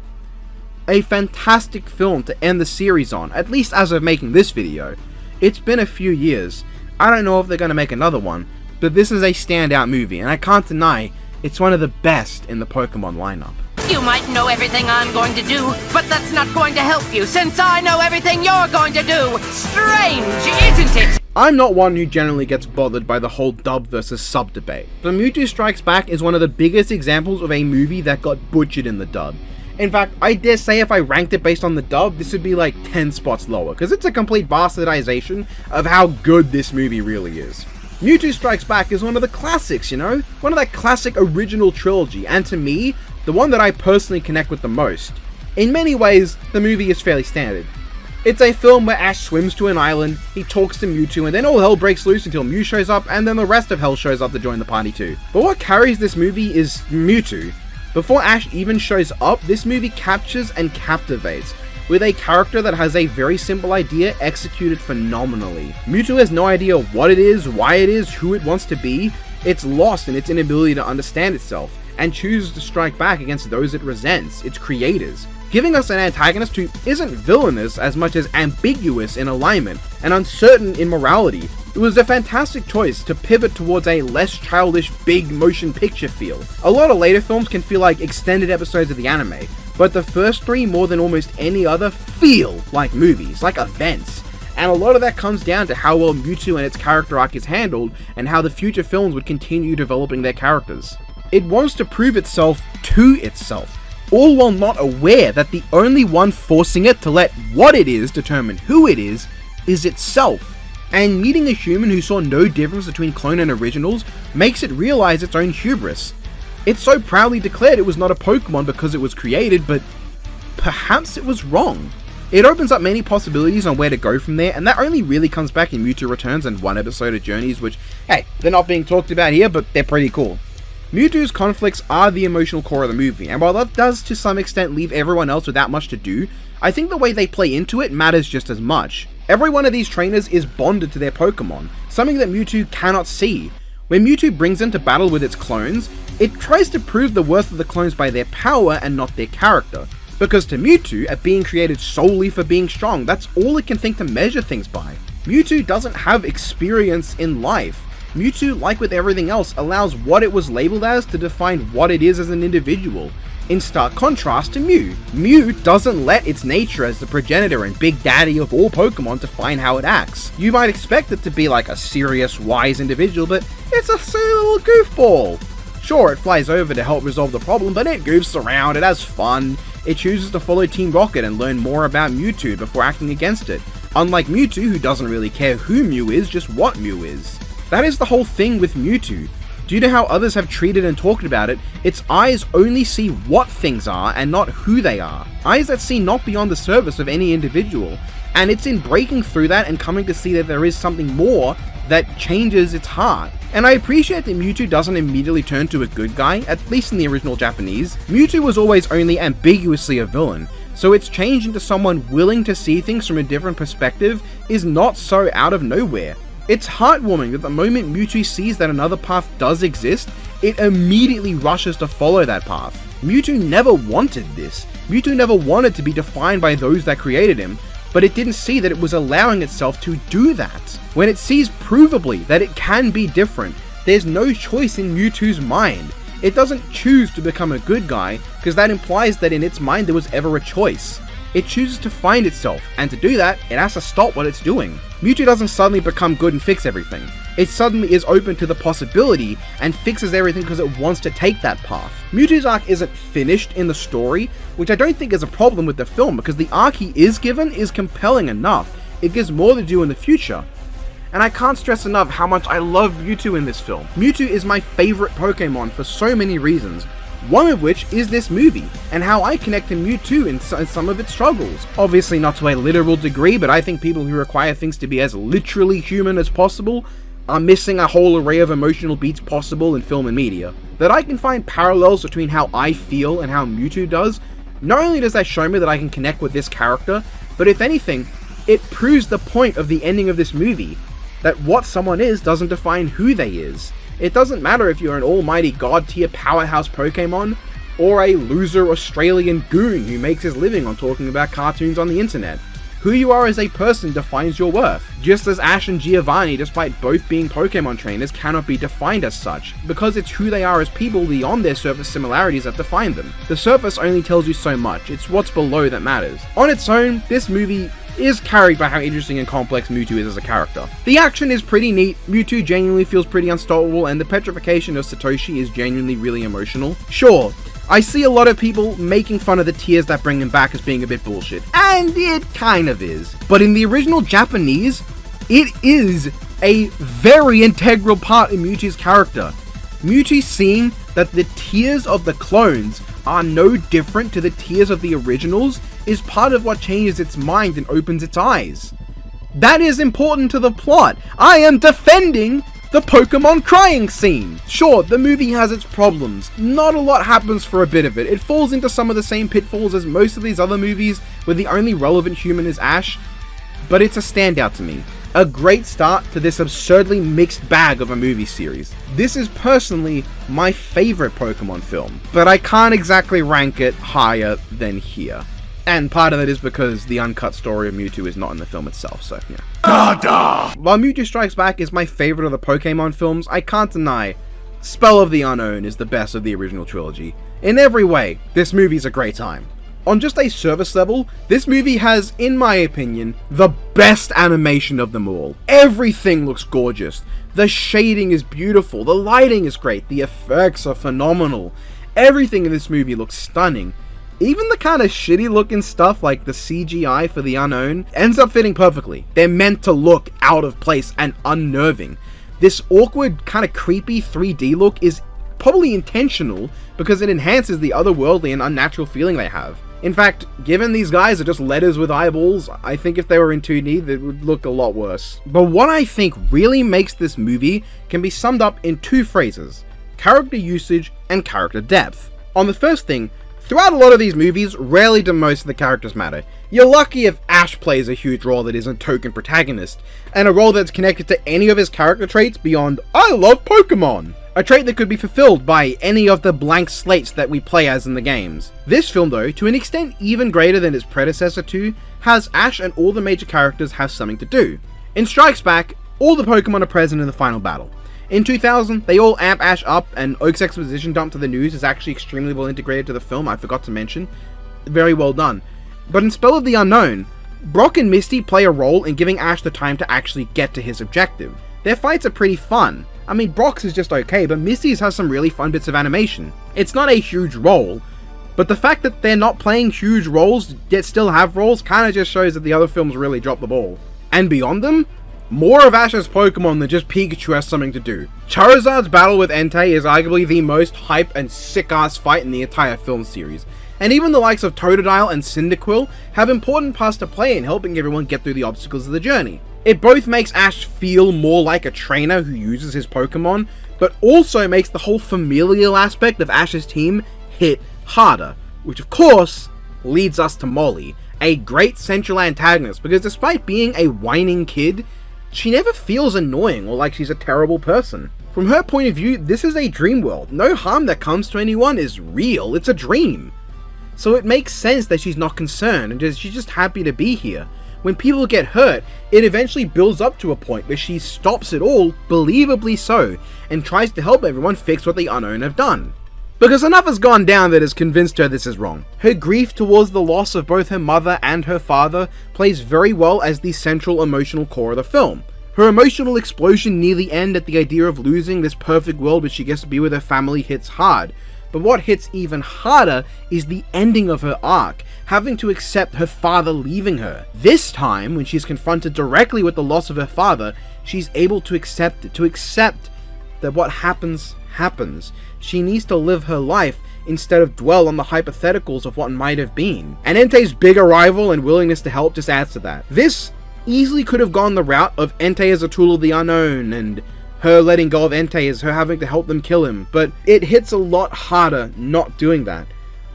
[SPEAKER 1] A fantastic film to end the series on, at least as of making this video. It's been a few years. I don't know if they're going to make another one, but this is a standout movie, and I can't deny it's one of the best in the Pokemon lineup.
[SPEAKER 12] You might know everything I'm going to do, but that's not going to help you, since I know everything you're going to do! Strange, isn't it?
[SPEAKER 1] I'm not one who generally gets bothered by the whole dub versus sub debate, but Mewtwo Strikes Back is one of the biggest examples of a movie that got butchered in the dub. In fact, I dare say if I ranked it based on the dub, this would be like 10 spots lower, because it's a complete bastardization of how good this movie really is. Mewtwo Strikes Back is one of the classics, you know? One of that classic original trilogy, and to me, the one that I personally connect with the most. In many ways, the movie is fairly standard. It's a film where Ash swims to an island, he talks to Mewtwo, and then all hell breaks loose until Mew shows up, and then the rest of hell shows up to join the party too. But what carries this movie is Mewtwo. Before Ash even shows up, this movie captures and captivates, with a character that has a very simple idea executed phenomenally. Mewtwo has no idea what it is, why it is, who it wants to be. It's lost in its inability to understand itself, and chooses to strike back against those it resents, its creators, giving us an antagonist who isn't villainous as much as ambiguous in alignment and uncertain in morality. It was a fantastic choice to pivot towards a less childish, big motion picture feel. A lot of later films can feel like extended episodes of the anime, but the first three, more than almost any other, feel like movies, like events. And a lot of that comes down to how well Mewtwo and its character arc is handled, and how the future films would continue developing their characters. It wants to prove itself to itself. all while not aware that the only one forcing it to let what it is determine who it is itself. And meeting a human who saw no difference between clone and originals makes it realize its own hubris. It so proudly declared it was not a Pokemon because it was created, but perhaps it was wrong. It opens up many possibilities on where to go from there, and that only really comes back in Mewtwo Returns and one episode of Journeys, which, hey, they're not being talked about here, but they're pretty cool. Mewtwo's conflicts are the emotional core of the movie, and while that does to some extent leave everyone else without much to do, I think the way they play into it matters just as much. Every one of these trainers is bonded to their Pokemon, something that Mewtwo cannot see. When Mewtwo brings them to battle with its clones, it tries to prove the worth of the clones by their power and not their character. Because to Mewtwo, a being created solely for being strong, that's all it can think to measure things by. Mewtwo doesn't have experience in life. Mewtwo, like with everything else, allows what it was labeled as to define what it is as an individual. In stark contrast to Mew. Mew doesn't let its nature as the progenitor and big daddy of all Pokemon define how it acts. You might expect it to be like a serious, wise individual, but it's a silly little goofball. Sure, it flies over to help resolve the problem, but it goofs around, it has fun. It chooses to follow Team Rocket and learn more about Mewtwo before acting against it. Unlike Mewtwo, who doesn't really care who Mew is, just what Mew is. That is the whole thing with Mewtwo. Due to how others have treated and talked about it, its eyes only see what things are and not who they are. Eyes that see not beyond the surface of any individual. And it's in breaking through that and coming to see that there is something more that changes its heart. And I appreciate that Mewtwo doesn't immediately turn to a good guy, at least in the original Japanese. Mewtwo was always only ambiguously a villain, so its change into someone willing to see things from a different perspective is not so out of nowhere. It's heartwarming that the moment Mewtwo sees that another path does exist, it immediately rushes to follow that path. Mewtwo never wanted this. Mewtwo never wanted to be defined by those that created him, but it didn't see that it was allowing itself to do that. When it sees provably that it can be different, there's no choice in Mewtwo's mind. It doesn't choose to become a good guy, because that implies that in its mind there was ever a choice. It chooses to find itself, and to do that, it has to stop what it's doing. Mewtwo doesn't suddenly become good and fix everything. It suddenly is open to the possibility and fixes everything because it wants to take that path. Mewtwo's arc isn't finished in the story, which I don't think is a problem with the film because the arc he is given is compelling enough. It gives more to do in the future. And I can't stress enough how much I love Mewtwo in this film. Mewtwo is my favorite Pokemon for so many reasons. One of which is this movie, and how I connect to Mewtwo in some of its struggles. Obviously not to a literal degree, but I think people who require things to be as literally human as possible are missing a whole array of emotional beats possible in film and media. That I can find parallels between how I feel and how Mewtwo does, not only does that show me that I can connect with this character, but if anything, it proves the point of the ending of this movie, that what someone is doesn't define who they is. It doesn't matter if you're an almighty god-tier powerhouse Pokemon, or a loser Australian goon who makes his living on talking about cartoons on the internet. Who you are as a person defines your worth, just as Ash and Giovanni, despite both being Pokemon trainers, cannot be defined as such, because it's who they are as people beyond their surface similarities that define them. The surface only tells you so much, it's what's below that matters. On its own, this movie is carried by how interesting and complex Mewtwo is as a character. The action is pretty neat, Mewtwo genuinely feels pretty unstoppable, and the petrification of Satoshi is genuinely really emotional. Sure, I see a lot of people making fun of the tears that bring him back as being a bit bullshit, and it kind of is. But in the original Japanese, it is a very integral part in Mewtwo's character. Mewtwo seeing that the tears of the clones are no different to the tears of the originals is part of what changes its mind and opens its eyes. That is important to the plot. I am defending the Pokemon crying scene. Sure, the movie has its problems. Not a lot happens for a bit of it. It falls into some of the same pitfalls as most of these other movies where the only relevant human is Ash, but it's a standout to me. A great start to this absurdly mixed bag of a movie series. This is personally my favorite Pokemon film, but I can't exactly rank it higher than here. And part of that is because the uncut story of Mewtwo is not in the film itself, so yeah. While Mewtwo Strikes Back is my favorite of the Pokemon films, I can't deny Spell of the Unown is the best of the original trilogy. In every way, this movie's a great time. On just a service level, this movie has, in my opinion, the best animation of them all. Everything looks gorgeous. The shading is beautiful, the lighting is great, the effects are phenomenal. Everything in this movie looks stunning. even the kind of shitty looking stuff like the CGI for the Unown ends up fitting perfectly. They're meant to look out of place and unnerving. This awkward, kind of creepy 3D look is probably intentional because it enhances the otherworldly and unnatural feeling they have. In fact, given these guys are just letters with eyeballs, I think if they were in 2D, they would look a lot worse. But what I think really makes this movie can be summed up in two phrases: character usage and character depth. On the first thing, throughout a lot of these movies, rarely do most of the characters matter. You're lucky if Ash plays a huge role that isn't token protagonist, and a role that's connected to any of his character traits beyond "I love Pokémon," a trait that could be fulfilled by any of the blank slates that we play as in the games. This film though, to an extent even greater than its predecessor 2, has Ash and all the major characters have something to do. In Strikes Back, all the Pokemon are present in the final battle. In 2000, they all amp Ash up, and Oak's exposition dump to the news is actually extremely well integrated to the film, I forgot to mention. Very well done. But in Spell of the Unknown, Brock and Misty play a role in giving Ash the time to actually get to his objective. Their fights are pretty fun. I mean, Brock's is just okay, but Misty's has some really fun bits of animation. It's not a huge role, but the fact that they're not playing huge roles, yet still have roles, kinda just shows that the other films really dropped the ball. And beyond them, more of Ash's Pokemon than just Pikachu has something to do. Charizard's battle with Entei is arguably the most hype and sick-ass fight in the entire film series, and even the likes of Totodile and Cyndaquil have important parts to play in helping everyone get through the obstacles of the journey. It both makes Ash feel more like a trainer who uses his Pokemon, but also makes the whole familial aspect of Ash's team hit harder, which of course leads us to Molly, a great central antagonist, because despite being a whining kid, she never feels annoying or like she's a terrible person. From her point of view, this is a dream world. No harm that comes to anyone is real, it's a dream. So it makes sense that she's not concerned and she's just happy to be here. When people get hurt, it eventually builds up to a point where she stops it all, believably so, and tries to help everyone fix what the Unown have done. Because enough has gone down that has convinced her this is wrong. Her grief towards the loss of both her mother and her father plays very well as the central emotional core of the film. Her emotional explosion near the end at the idea of losing this perfect world where she gets to be with her family hits hard. But what hits even harder is the ending of her arc, having to accept her father leaving her. This time, when she's confronted directly with the loss of her father, she's able to accept it, to accept that what happens, happens. She needs to live her life instead of dwell on the hypotheticals of what might have been. And Entei's big arrival and willingness to help just adds to that. This easily could have gone the route of Entei as a tool of the Unown, and her letting go of Entei as her having to help them kill him, but it hits a lot harder not doing that.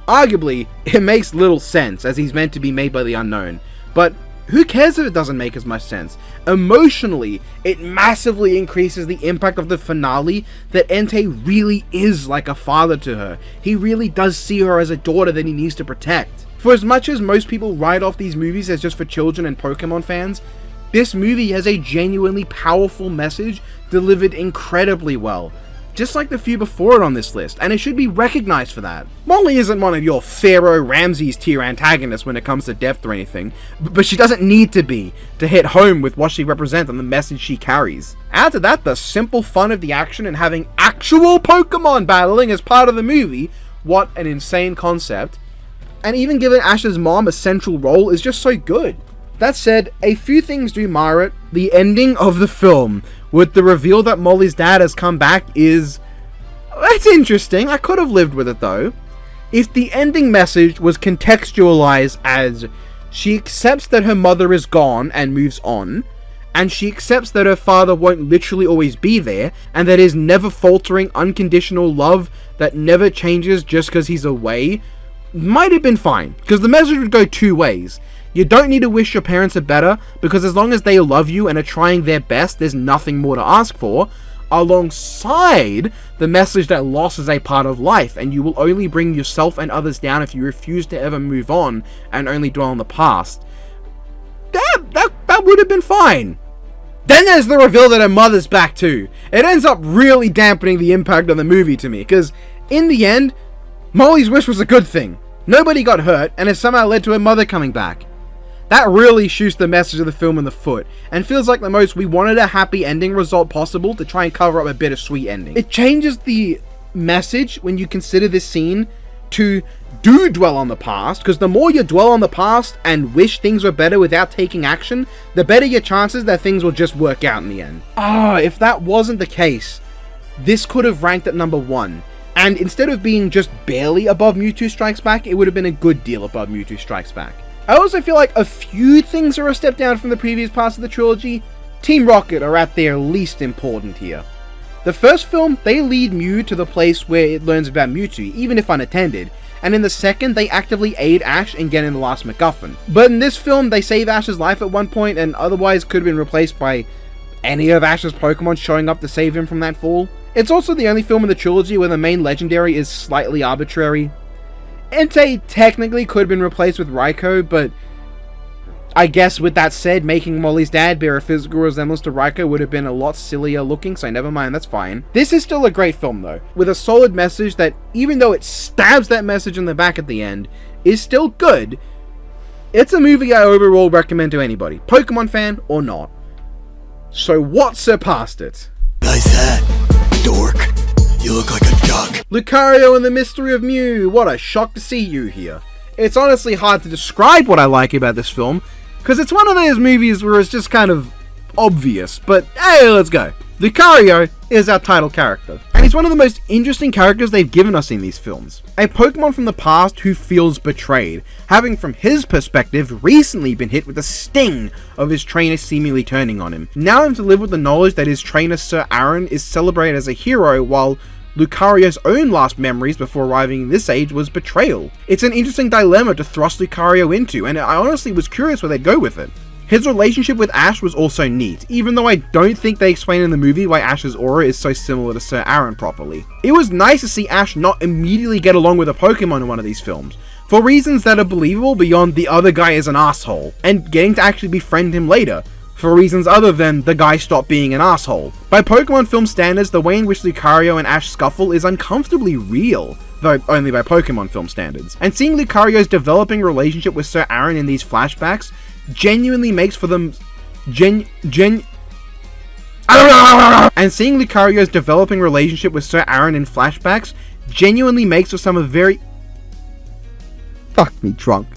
[SPEAKER 1] Arguably, it makes little sense, as he's meant to be made by the Unown, but who cares if it doesn't make as much sense? Emotionally, it massively increases the impact of the finale that Entei really is like a father to her. He really does see her as a daughter that he needs to protect. For as much as most people write off these movies as just for children and Pokemon fans, this movie has a genuinely powerful message delivered incredibly well, just like the few before it on this list, and it should be recognized for that. Molly isn't one of your Pharaoh Ramses tier antagonists when it comes to depth or anything, but she doesn't need to be to hit home with what she represents and the message she carries. Add to that the simple fun of the action and having actual Pokemon battling as part of the movie, what an insane concept, and even giving Ash's mom a central role is just so good. That said, a few things do mar it. The ending of the film, with the reveal that Molly's dad has come back, that's interesting. I could have lived with it though. If the ending message was contextualized as she accepts that her mother is gone and moves on, and she accepts that her father won't literally always be there, and that his never faltering unconditional love that never changes just because he's away, might have been fine, because the message would go two ways. You don't need to wish your parents are better, because as long as they love you and are trying their best, there's nothing more to ask for, alongside the message that loss is a part of life, and you will only bring yourself and others down if you refuse to ever move on and only dwell on the past. That would have been fine. Then there's the reveal that her mother's back too. It ends up really dampening the impact of the movie to me, because in the end, Molly's wish was a good thing. Nobody got hurt, and it somehow led to her mother coming back. That really shoots the message of the film in the foot, and feels like the most we wanted a happy ending result possible to try and cover up a bittersweet ending. It changes the message when you consider this scene to do dwell on the past, because the more you dwell on the past and wish things were better without taking action, the better your chances that things will just work out in the end. If that wasn't the case, this could have ranked at number 1. And instead of being just barely above Mewtwo Strikes Back, it would have been a good deal above Mewtwo Strikes Back. I also feel like a few things are a step down from the previous parts of the trilogy. Team Rocket are at their least important here. The first film, they lead Mew to the place where it learns about Mewtwo, even if unattended, and in the second, they actively aid Ash in getting the last MacGuffin. But in this film, they save Ash's life at one point, and otherwise could have been replaced by any of Ash's Pokemon showing up to save him from that fall. It's also the only film in the trilogy where the main legendary is slightly arbitrary. Entei technically could have been replaced with Raikou, but I guess with that said, making Molly's dad bear a physical resemblance to Raikou would have been a lot sillier looking, so never mind, that's fine. This is still a great film though, with a solid message that, even though it stabs that message in the back at the end, is still good. It's a movie I overall recommend to anybody, Pokemon fan or not. So what surpassed it?
[SPEAKER 6] Nice hat, dork. You look like a duck.
[SPEAKER 1] Lucario and the Mystery of Mew, what a shock to see you here. It's honestly hard to describe what I like about this film, because it's one of those movies where it's just kind of obvious, but hey, let's go. Lucario is our title character, and he's one of the most interesting characters they've given us in these films. A Pokemon from the past who feels betrayed, having from his perspective recently been hit with the sting of his trainer seemingly turning on him. Now having to live with the knowledge that his trainer Sir Aaron is celebrated as a hero, while Lucario's own last memories before arriving in this age was betrayal. It's an interesting dilemma to thrust Lucario into, and I honestly was curious where they'd go with it. His relationship with Ash was also neat, even though I don't think they explain in the movie why Ash's aura is so similar to Sir Aaron properly. It was nice to see Ash not immediately get along with a Pokemon in one of these films, for reasons that are believable beyond the other guy is an asshole, and getting to actually befriend him later, for reasons other than the guy stopped being an asshole. By Pokemon film standards, the way in which Lucario and Ash scuffle is uncomfortably real, though only by Pokemon film standards. And seeing Lucario's developing relationship with Sir Aaron in these flashbacks genuinely makes for them And seeing Lucario's developing relationship with Sir Aaron in flashbacks genuinely makes for some of very... Fuck me drunk.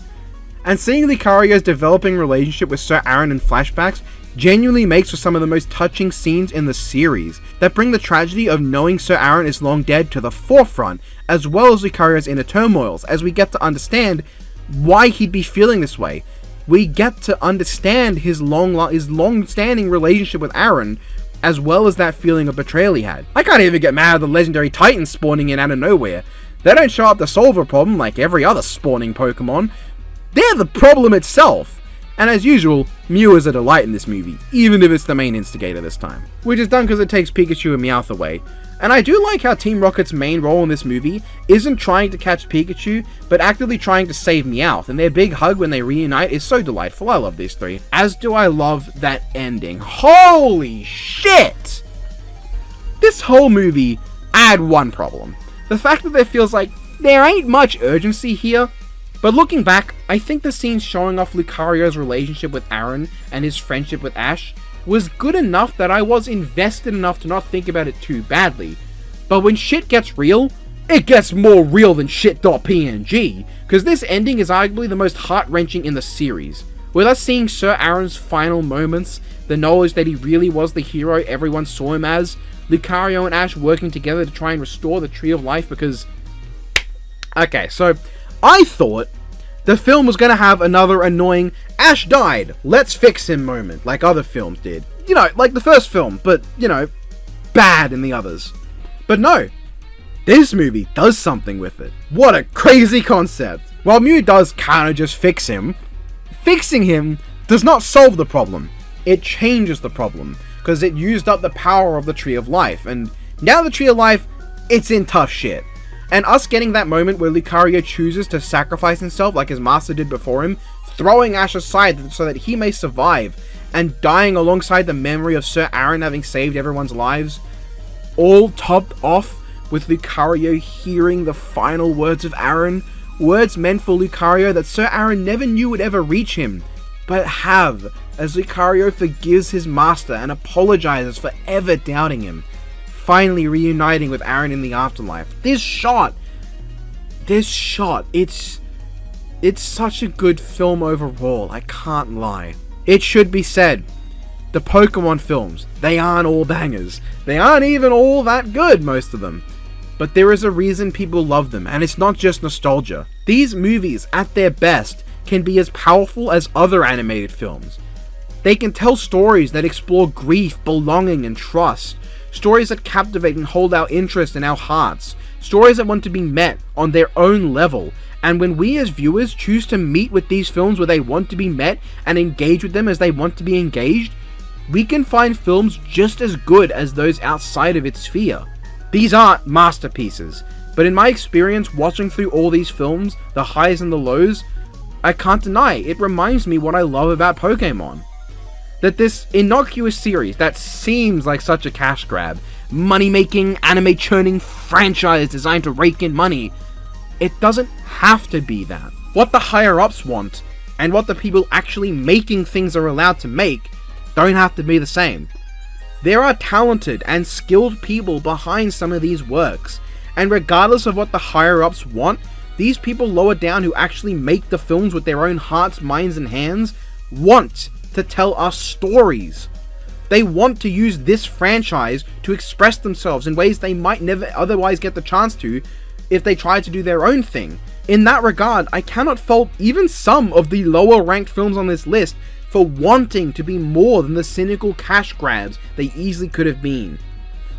[SPEAKER 1] And seeing Lucario's developing relationship with Sir Aaron in flashbacks genuinely makes for some of the most touching scenes in the series, that bring the tragedy of knowing Sir Aaron is long dead to the forefront, as well as Lucario's inner turmoils, as we get to understand why he'd be feeling this way. We get to understand his long-standing relationship with Aaron, as well as that feeling of betrayal he had. I can't even get mad at the legendary Titans spawning in out of nowhere. They don't show up to solve a problem like every other spawning Pokemon. They're the problem itself. And as usual, Mew is a delight in this movie, even if it's the main instigator this time. Which is done because it takes Pikachu and Meowth away. And I do like how Team Rocket's main role in this movie isn't trying to catch Pikachu, but actively trying to save Meowth, and their big hug when they reunite is so delightful. I love these three. As do I love that ending. Holy shit! This whole movie, I had one problem. The fact that it feels like there ain't much urgency here. But looking back, I think the scene showing off Lucario's relationship with Aaron and his friendship with Ash was good enough that I was invested enough to not think about it too badly. But when shit gets real, it gets more real than shit.png, because this ending is arguably the most heart-wrenching in the series. With us seeing Sir Aaron's final moments, the knowledge that he really was the hero everyone saw him as, Lucario and Ash working together to try and restore the Tree of Life because... Okay, so I thought the film was going to have another annoying Ash died, let's fix him moment, like other films did. You know, like the first film, but, you know, bad in the others. But no, this movie does something with it. What a crazy concept. While Mew does kind of just fix him, fixing him does not solve the problem. It changes the problem, because it used up the power of the Tree of Life, and now the Tree of Life, it's in tough shit. And us getting that moment where Lucario chooses to sacrifice himself like his master did before him, throwing Ash aside so that he may survive, and dying alongside the memory of Sir Aaron having saved everyone's lives, all topped off with Lucario hearing the final words of Aaron, words meant for Lucario that Sir Aaron never knew would ever reach him, but have, as Lucario forgives his master and apologizes for ever doubting him, finally reuniting with Aaron in the afterlife. This shot this shot, it's such a good film overall, I can't lie. It should be said, the Pokemon films, they aren't all bangers. They aren't even all that good, most of them. But there is a reason people love them, and it's not just nostalgia. These movies, at their best, can be as powerful as other animated films. They can tell stories that explore grief, belonging, and trust. Stories that captivate and hold our interest in our hearts. Stories that want to be met on their own level. And when we as viewers choose to meet with these films where they want to be met and engage with them as they want to be engaged, we can find films just as good as those outside of its sphere. These aren't masterpieces, but in my experience watching through all these films, the highs and the lows, I can't deny it reminds me what I love about Pokemon. That this innocuous series that seems like such a cash grab, money-making, anime-churning franchise designed to rake in money, it doesn't have to be that. What the higher-ups want, and what the people actually making things are allowed to make, don't have to be the same. There are talented and skilled people behind some of these works, and regardless of what the higher-ups want, these people lower down who actually make the films with their own hearts, minds, and hands want to tell us stories. They want to use this franchise to express themselves in ways they might never otherwise get the chance to if they tried to do their own thing. In that regard, I cannot fault even some of the lower ranked films on this list for wanting to be more than the cynical cash grabs they easily could have been.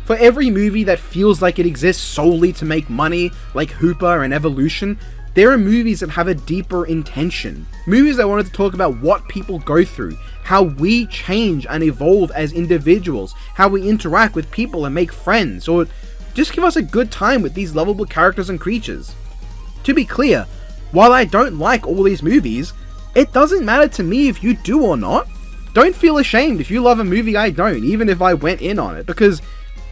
[SPEAKER 1] For every movie that feels like it exists solely to make money, like Hooper and Evolution, there are movies that have a deeper intention. Movies that wanted to talk about what people go through, how we change and evolve as individuals, how we interact with people and make friends, or just give us a good time with these lovable characters and creatures. To be clear, while I don't like all these movies, it doesn't matter to me if you do or not. Don't feel ashamed if you love a movie I don't, even if I went in on it, because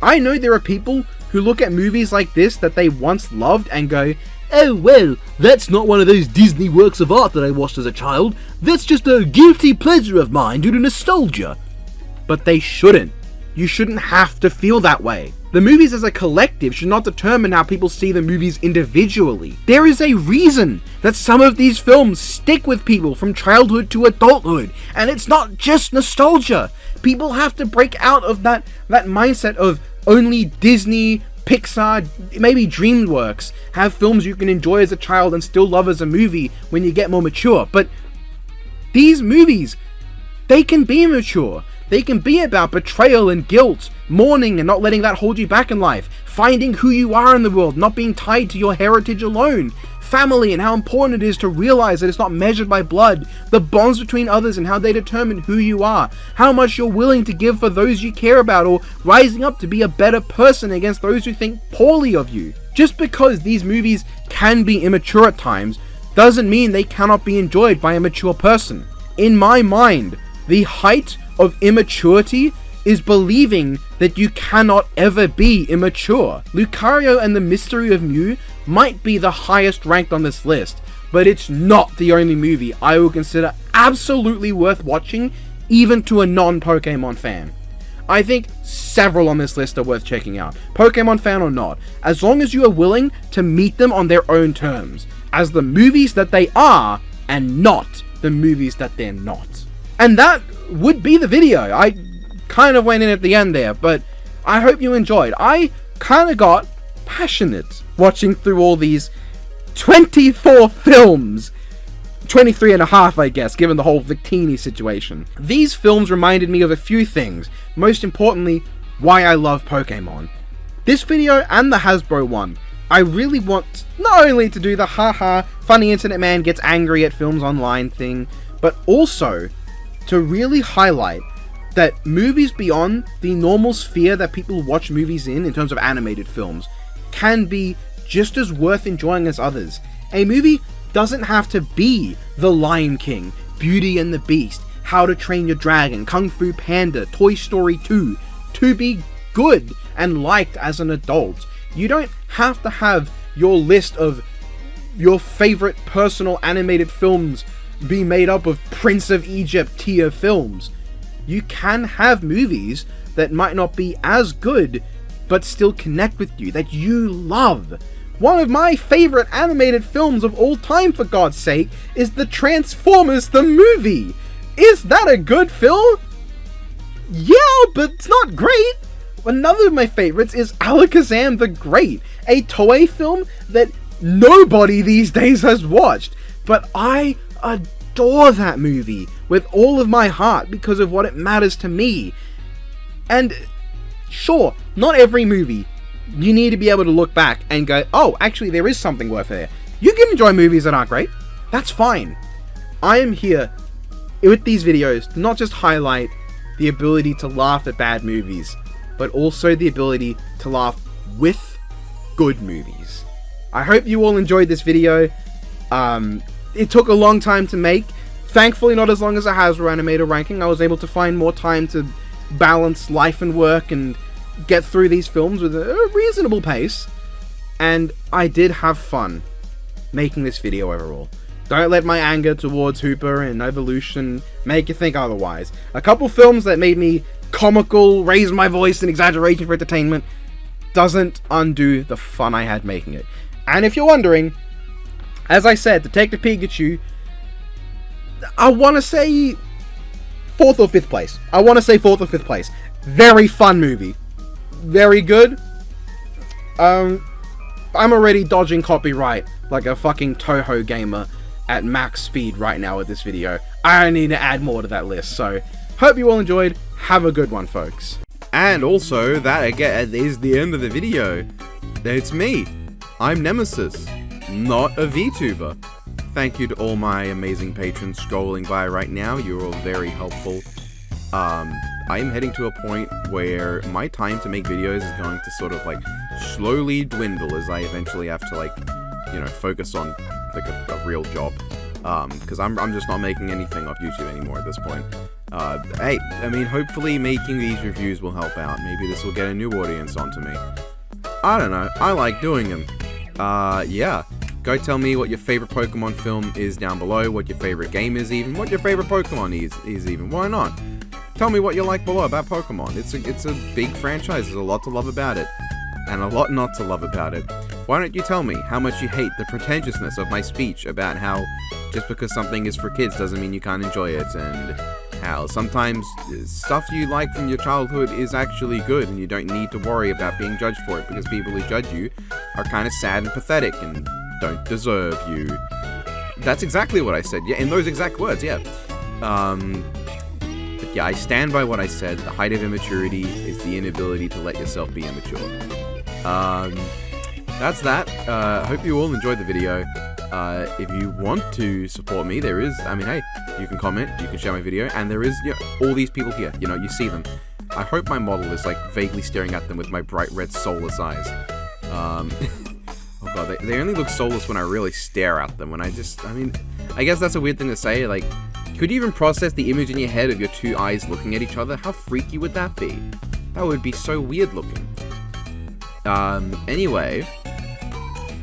[SPEAKER 1] I know there are people who look at movies like this that they once loved and go, "Oh well, that's not one of those Disney works of art that I watched as a child, that's just a guilty pleasure of mine due to nostalgia." But they shouldn't. You shouldn't have to feel that way. The movies as a collective should not determine how people see the movies individually. There is a reason that some of these films stick with people from childhood to adulthood, and it's not just nostalgia. People have to break out of that mindset of only Disney, Pixar, maybe DreamWorks have films you can enjoy as a child and still love as a movie when you get more mature. But these movies, they can be mature. They can be about betrayal and guilt, mourning and not letting that hold you back in life, finding who you are in the world, not being tied to your heritage alone, family and how important it is to realize that it's not measured by blood, the bonds between others and how they determine who you are, how much you're willing to give for those you care about, or rising up to be a better person against those who think poorly of you. Just because these movies can be immature at times, doesn't mean they cannot be enjoyed by a mature person. In my mind, the height of immaturity is believing that you cannot ever be immature. Lucario and the Mystery of Mew might be the highest ranked on this list, but it's not the only movie I will consider absolutely worth watching, even to a non-Pokemon fan. I think several on this list are worth checking out, Pokemon fan or not, as long as you are willing to meet them on their own terms, as the movies that they are, and not the movies that they're not. And that would be the video. I kind of went in at the end there, but I hope you enjoyed. I kind of got passionate watching through all these 24 films. 23 and a half, I guess, given the whole Victini situation. These films reminded me of a few things. Most importantly, why I love Pokemon. This video and the Hasbro one, I really want not only to do the haha, funny internet man gets angry at films online thing, but also to really highlight that movies beyond the normal sphere that people watch movies in terms of animated films can be just as worth enjoying as others. A movie doesn't have to be The Lion King, Beauty and the Beast, How to Train Your Dragon, Kung Fu Panda, Toy Story 2 to be good and liked as an adult. You don't have to have your list of your favorite personal animated films be made up of Prince of Egypt tier films. You can have movies that might not be as good, but still connect with you, that you love. One of my favorite animated films of all time, for God's sake, is the Transformers the movie. Is that a good film? Yeah, but it's not great. Another of my favorites is Alakazam the Great, a Toei film that nobody these days has watched, but I adore that movie with all of my heart because of what it matters to me. And sure, not every movie you need to be able to look back and go, oh, actually there is something worth it there. You can enjoy movies that aren't great. That's fine. I am here with these videos to not just highlight the ability to laugh at bad movies, but also the ability to laugh with good movies. I hope you all enjoyed this video. It took a long time to make. Thankfully, not as long as a Hasbro Animator ranking. I was able to find more time to balance life and work and get through these films with a reasonable pace. And I did have fun making this video overall. Don't let my anger towards Hooper and Evolution make you think otherwise. A couple films that made me comical, raise my voice in exaggeration for entertainment, doesn't undo the fun I had making it. And if you're wondering, as I said, Detective Pikachu, I want to say 4th or 5th place. I want to say 4th or 5th place. Very fun movie. Very good. I'm already dodging copyright like a fucking Toho gamer at max speed right now with this video. I need to add more to that list, so hope you all enjoyed. Have a good one, folks.
[SPEAKER 2] And also, that again is the end of the video. It's me. I'm Nemesis, not a VTuber. Thank you to all my amazing patrons scrolling by right now. You're all very helpful. I am heading to a point where my time to make videos is going to sort of like slowly dwindle as I eventually have to like, you know, focus on like a real job. Because I'm just not making anything off YouTube anymore at this point. Hey, I mean, hopefully making these reviews will help out. Maybe this will get a new audience onto me. I don't know. I like doing them. Yeah. Go tell me what your favorite Pokemon film is down below, what your favorite game is even, what your favorite Pokemon is even. Why not? Tell me what you like below about Pokemon. It's a big franchise. There's a lot to love about it. And a lot not to love about it. Why don't you tell me how much you hate the pretentiousness of my speech about how just because something is for kids doesn't mean you can't enjoy it, and how sometimes stuff you like from your childhood is actually good and you don't need to worry about being judged for it because people who judge you are kind of sad and pathetic and don't deserve you. That's exactly what I said, yeah, in those exact words, yeah. But yeah, I stand by what I said. The height of immaturity is the inability to let yourself be immature. That's that. Hope you all enjoyed the video. If you want to support me, there is, I mean, hey, you can comment, you can share my video, and there is, you know, all these people here, you know, you see them. I hope my model is, like, vaguely staring at them with my bright red soulless eyes. Oh god, they only look soulless when I really stare at them, when I mean, I guess that's a weird thing to say, like, could you even process the image in your head of your two eyes looking at each other? How freaky would that be? That would be so weird looking. Anyway,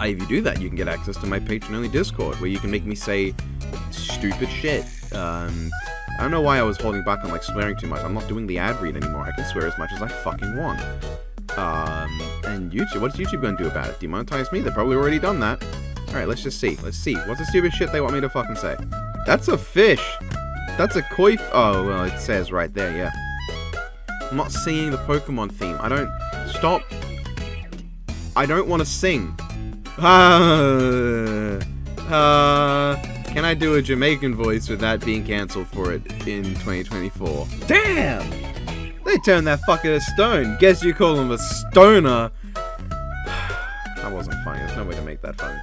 [SPEAKER 2] if you do that, you can get access to my patron-only Discord, where you can make me say stupid shit. I don't know why I was holding back on, like, swearing too much. I'm not doing the ad read anymore. I can swear as much as I fucking want. And YouTube, what's YouTube gonna do about it? Demonetize me? They've probably already done that. Alright, let's just see. Let's see. What's the stupid shit they want me to fucking say? That's a fish! That's a koi oh, well, it says right there, yeah. I'm not singing the Pokemon theme. Stop. I don't want to sing. Can I do a Jamaican voice with that being cancelled for it in 2024? Damn! They turned that fucker to stone. Guess you call him a stoner. That wasn't funny. There's no way to make that funny.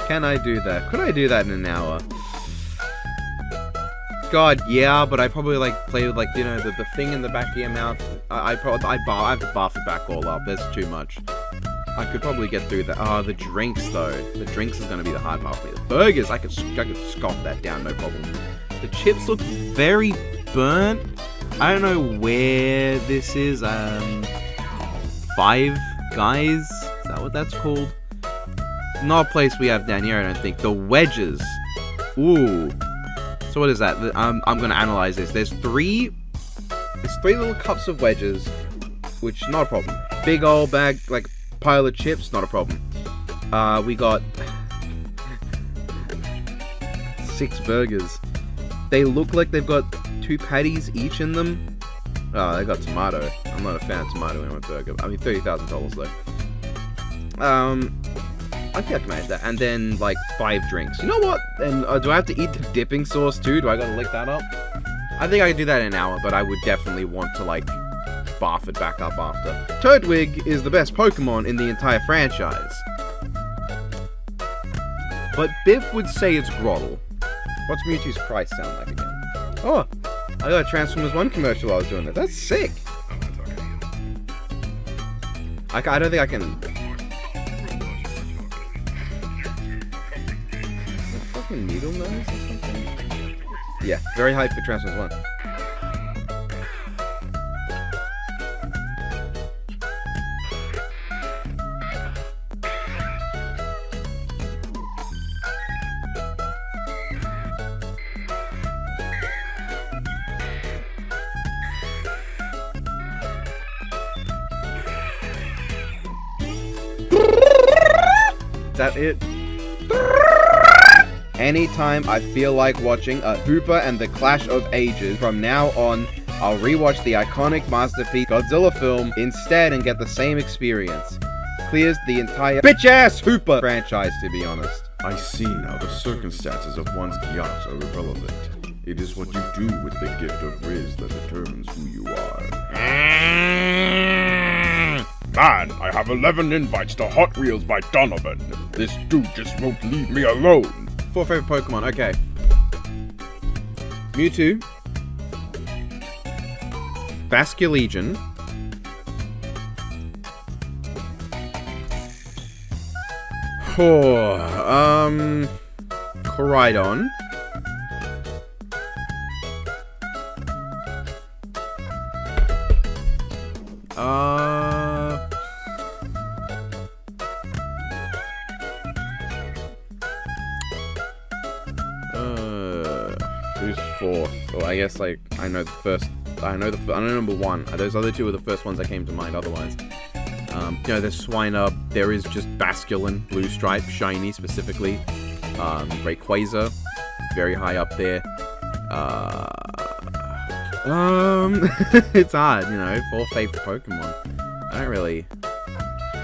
[SPEAKER 2] Can I do that? Could I do that in an hour? God, yeah, but I probably, like, play with, like, you know, the thing in the back of your mouth. I have to bath it back all up. There's too much. I could probably get through that. The drinks, though. The drinks is going to be the hard part for me. The burgers, I could scoff that down, no problem. The chips look very burnt. I don't know where this is. Five Guys? Is that what that's called? Not a place we have down here, I don't think. The wedges. Ooh. So what is that? I'm gonna analyze this. There's three little cups of wedges, which not a problem. Big old bag, like
[SPEAKER 1] pile of chips, not a problem. We got 6 burgers. They look like they've got 2 patties each in them. Oh, they got tomato. I'm not a fan of tomato in my burger. I mean, $30,000 though. I think I can manage that. And then, like, 5 drinks. You know what? And do I have to eat the dipping sauce too? Do I gotta lick that up? I think I can do that in an hour, but I would definitely want to, like, barf it back up after. Toadwig is the best Pokemon in the entire franchise. But Biff would say it's Groddle. What's Mewtwo's price sound like again? Oh, I got a Transformers 1 commercial while I was doing that. That's sick. I don't think I can... Is it fucking Needle Nose or something? Yeah, very hyped for Transformers 1. Is that it? Anytime I feel like watching a Hooper and the Clash of Ages, from now on, I'll rewatch the iconic masterpiece Godzilla film instead and get the same experience. Clears the entire bitch-ass Hooper franchise, to be honest.
[SPEAKER 2] I see now the circumstances of one's yacht are irrelevant. It is what you do with the gift of Riz that determines who you are.
[SPEAKER 13] Man, I have 11 invites to Hot Wheels by Donovan. This dude just won't leave me alone.
[SPEAKER 1] 4 favorite Pokemon, okay. Mewtwo. Basculegion. Koraidon. Who's 4th? Well, I guess, like, I know number 1. Those other 2 are the first ones that came to mind otherwise. You know, there's Swinub, there is just Basculin, Blue Stripe, Shiny specifically. Rayquaza, very high up there. It's hard, you know, 4 favorite Pokemon. I don't really...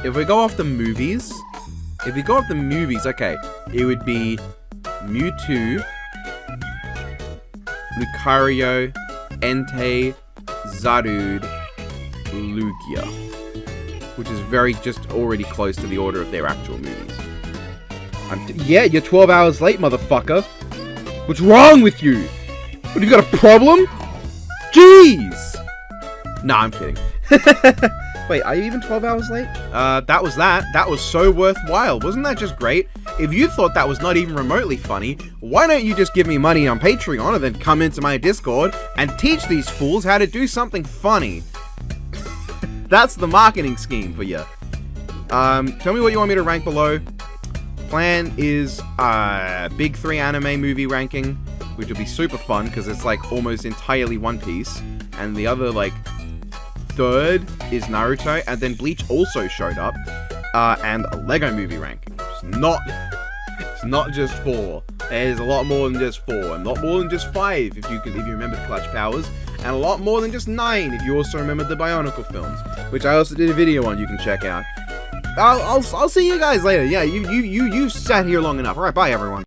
[SPEAKER 1] If we go off the movies, okay, it would be Mewtwo, Lucario, Entei, Zarude, Lugia. Which is very just already close to the order of their actual movies. Yeah, you're 12 hours late, motherfucker. What's wrong with you? What, you got a problem? Jeez! Nah, I'm kidding. Wait, are you even 12 hours late? That was that. That was so worthwhile. Wasn't that just great? If you thought that was not even remotely funny, why don't you just give me money on Patreon and then come into my Discord and teach these fools how to do something funny? That's the marketing scheme for you. Tell me what you want me to rank below. Plan is big 3 anime movie ranking, which will be super fun because it's like almost entirely One Piece, and the other like 3rd is Naruto, and then Bleach also showed up, and a Lego movie ranking. It's not just 4. There's a lot more than just 4, and a lot more than just 5 if you remember the Clutch Powers, and a lot more than just 9 if you also remember the Bionicle films, which I also did a video on you can check out. I'll see you guys later. Yeah, you sat here long enough. Alright, bye everyone.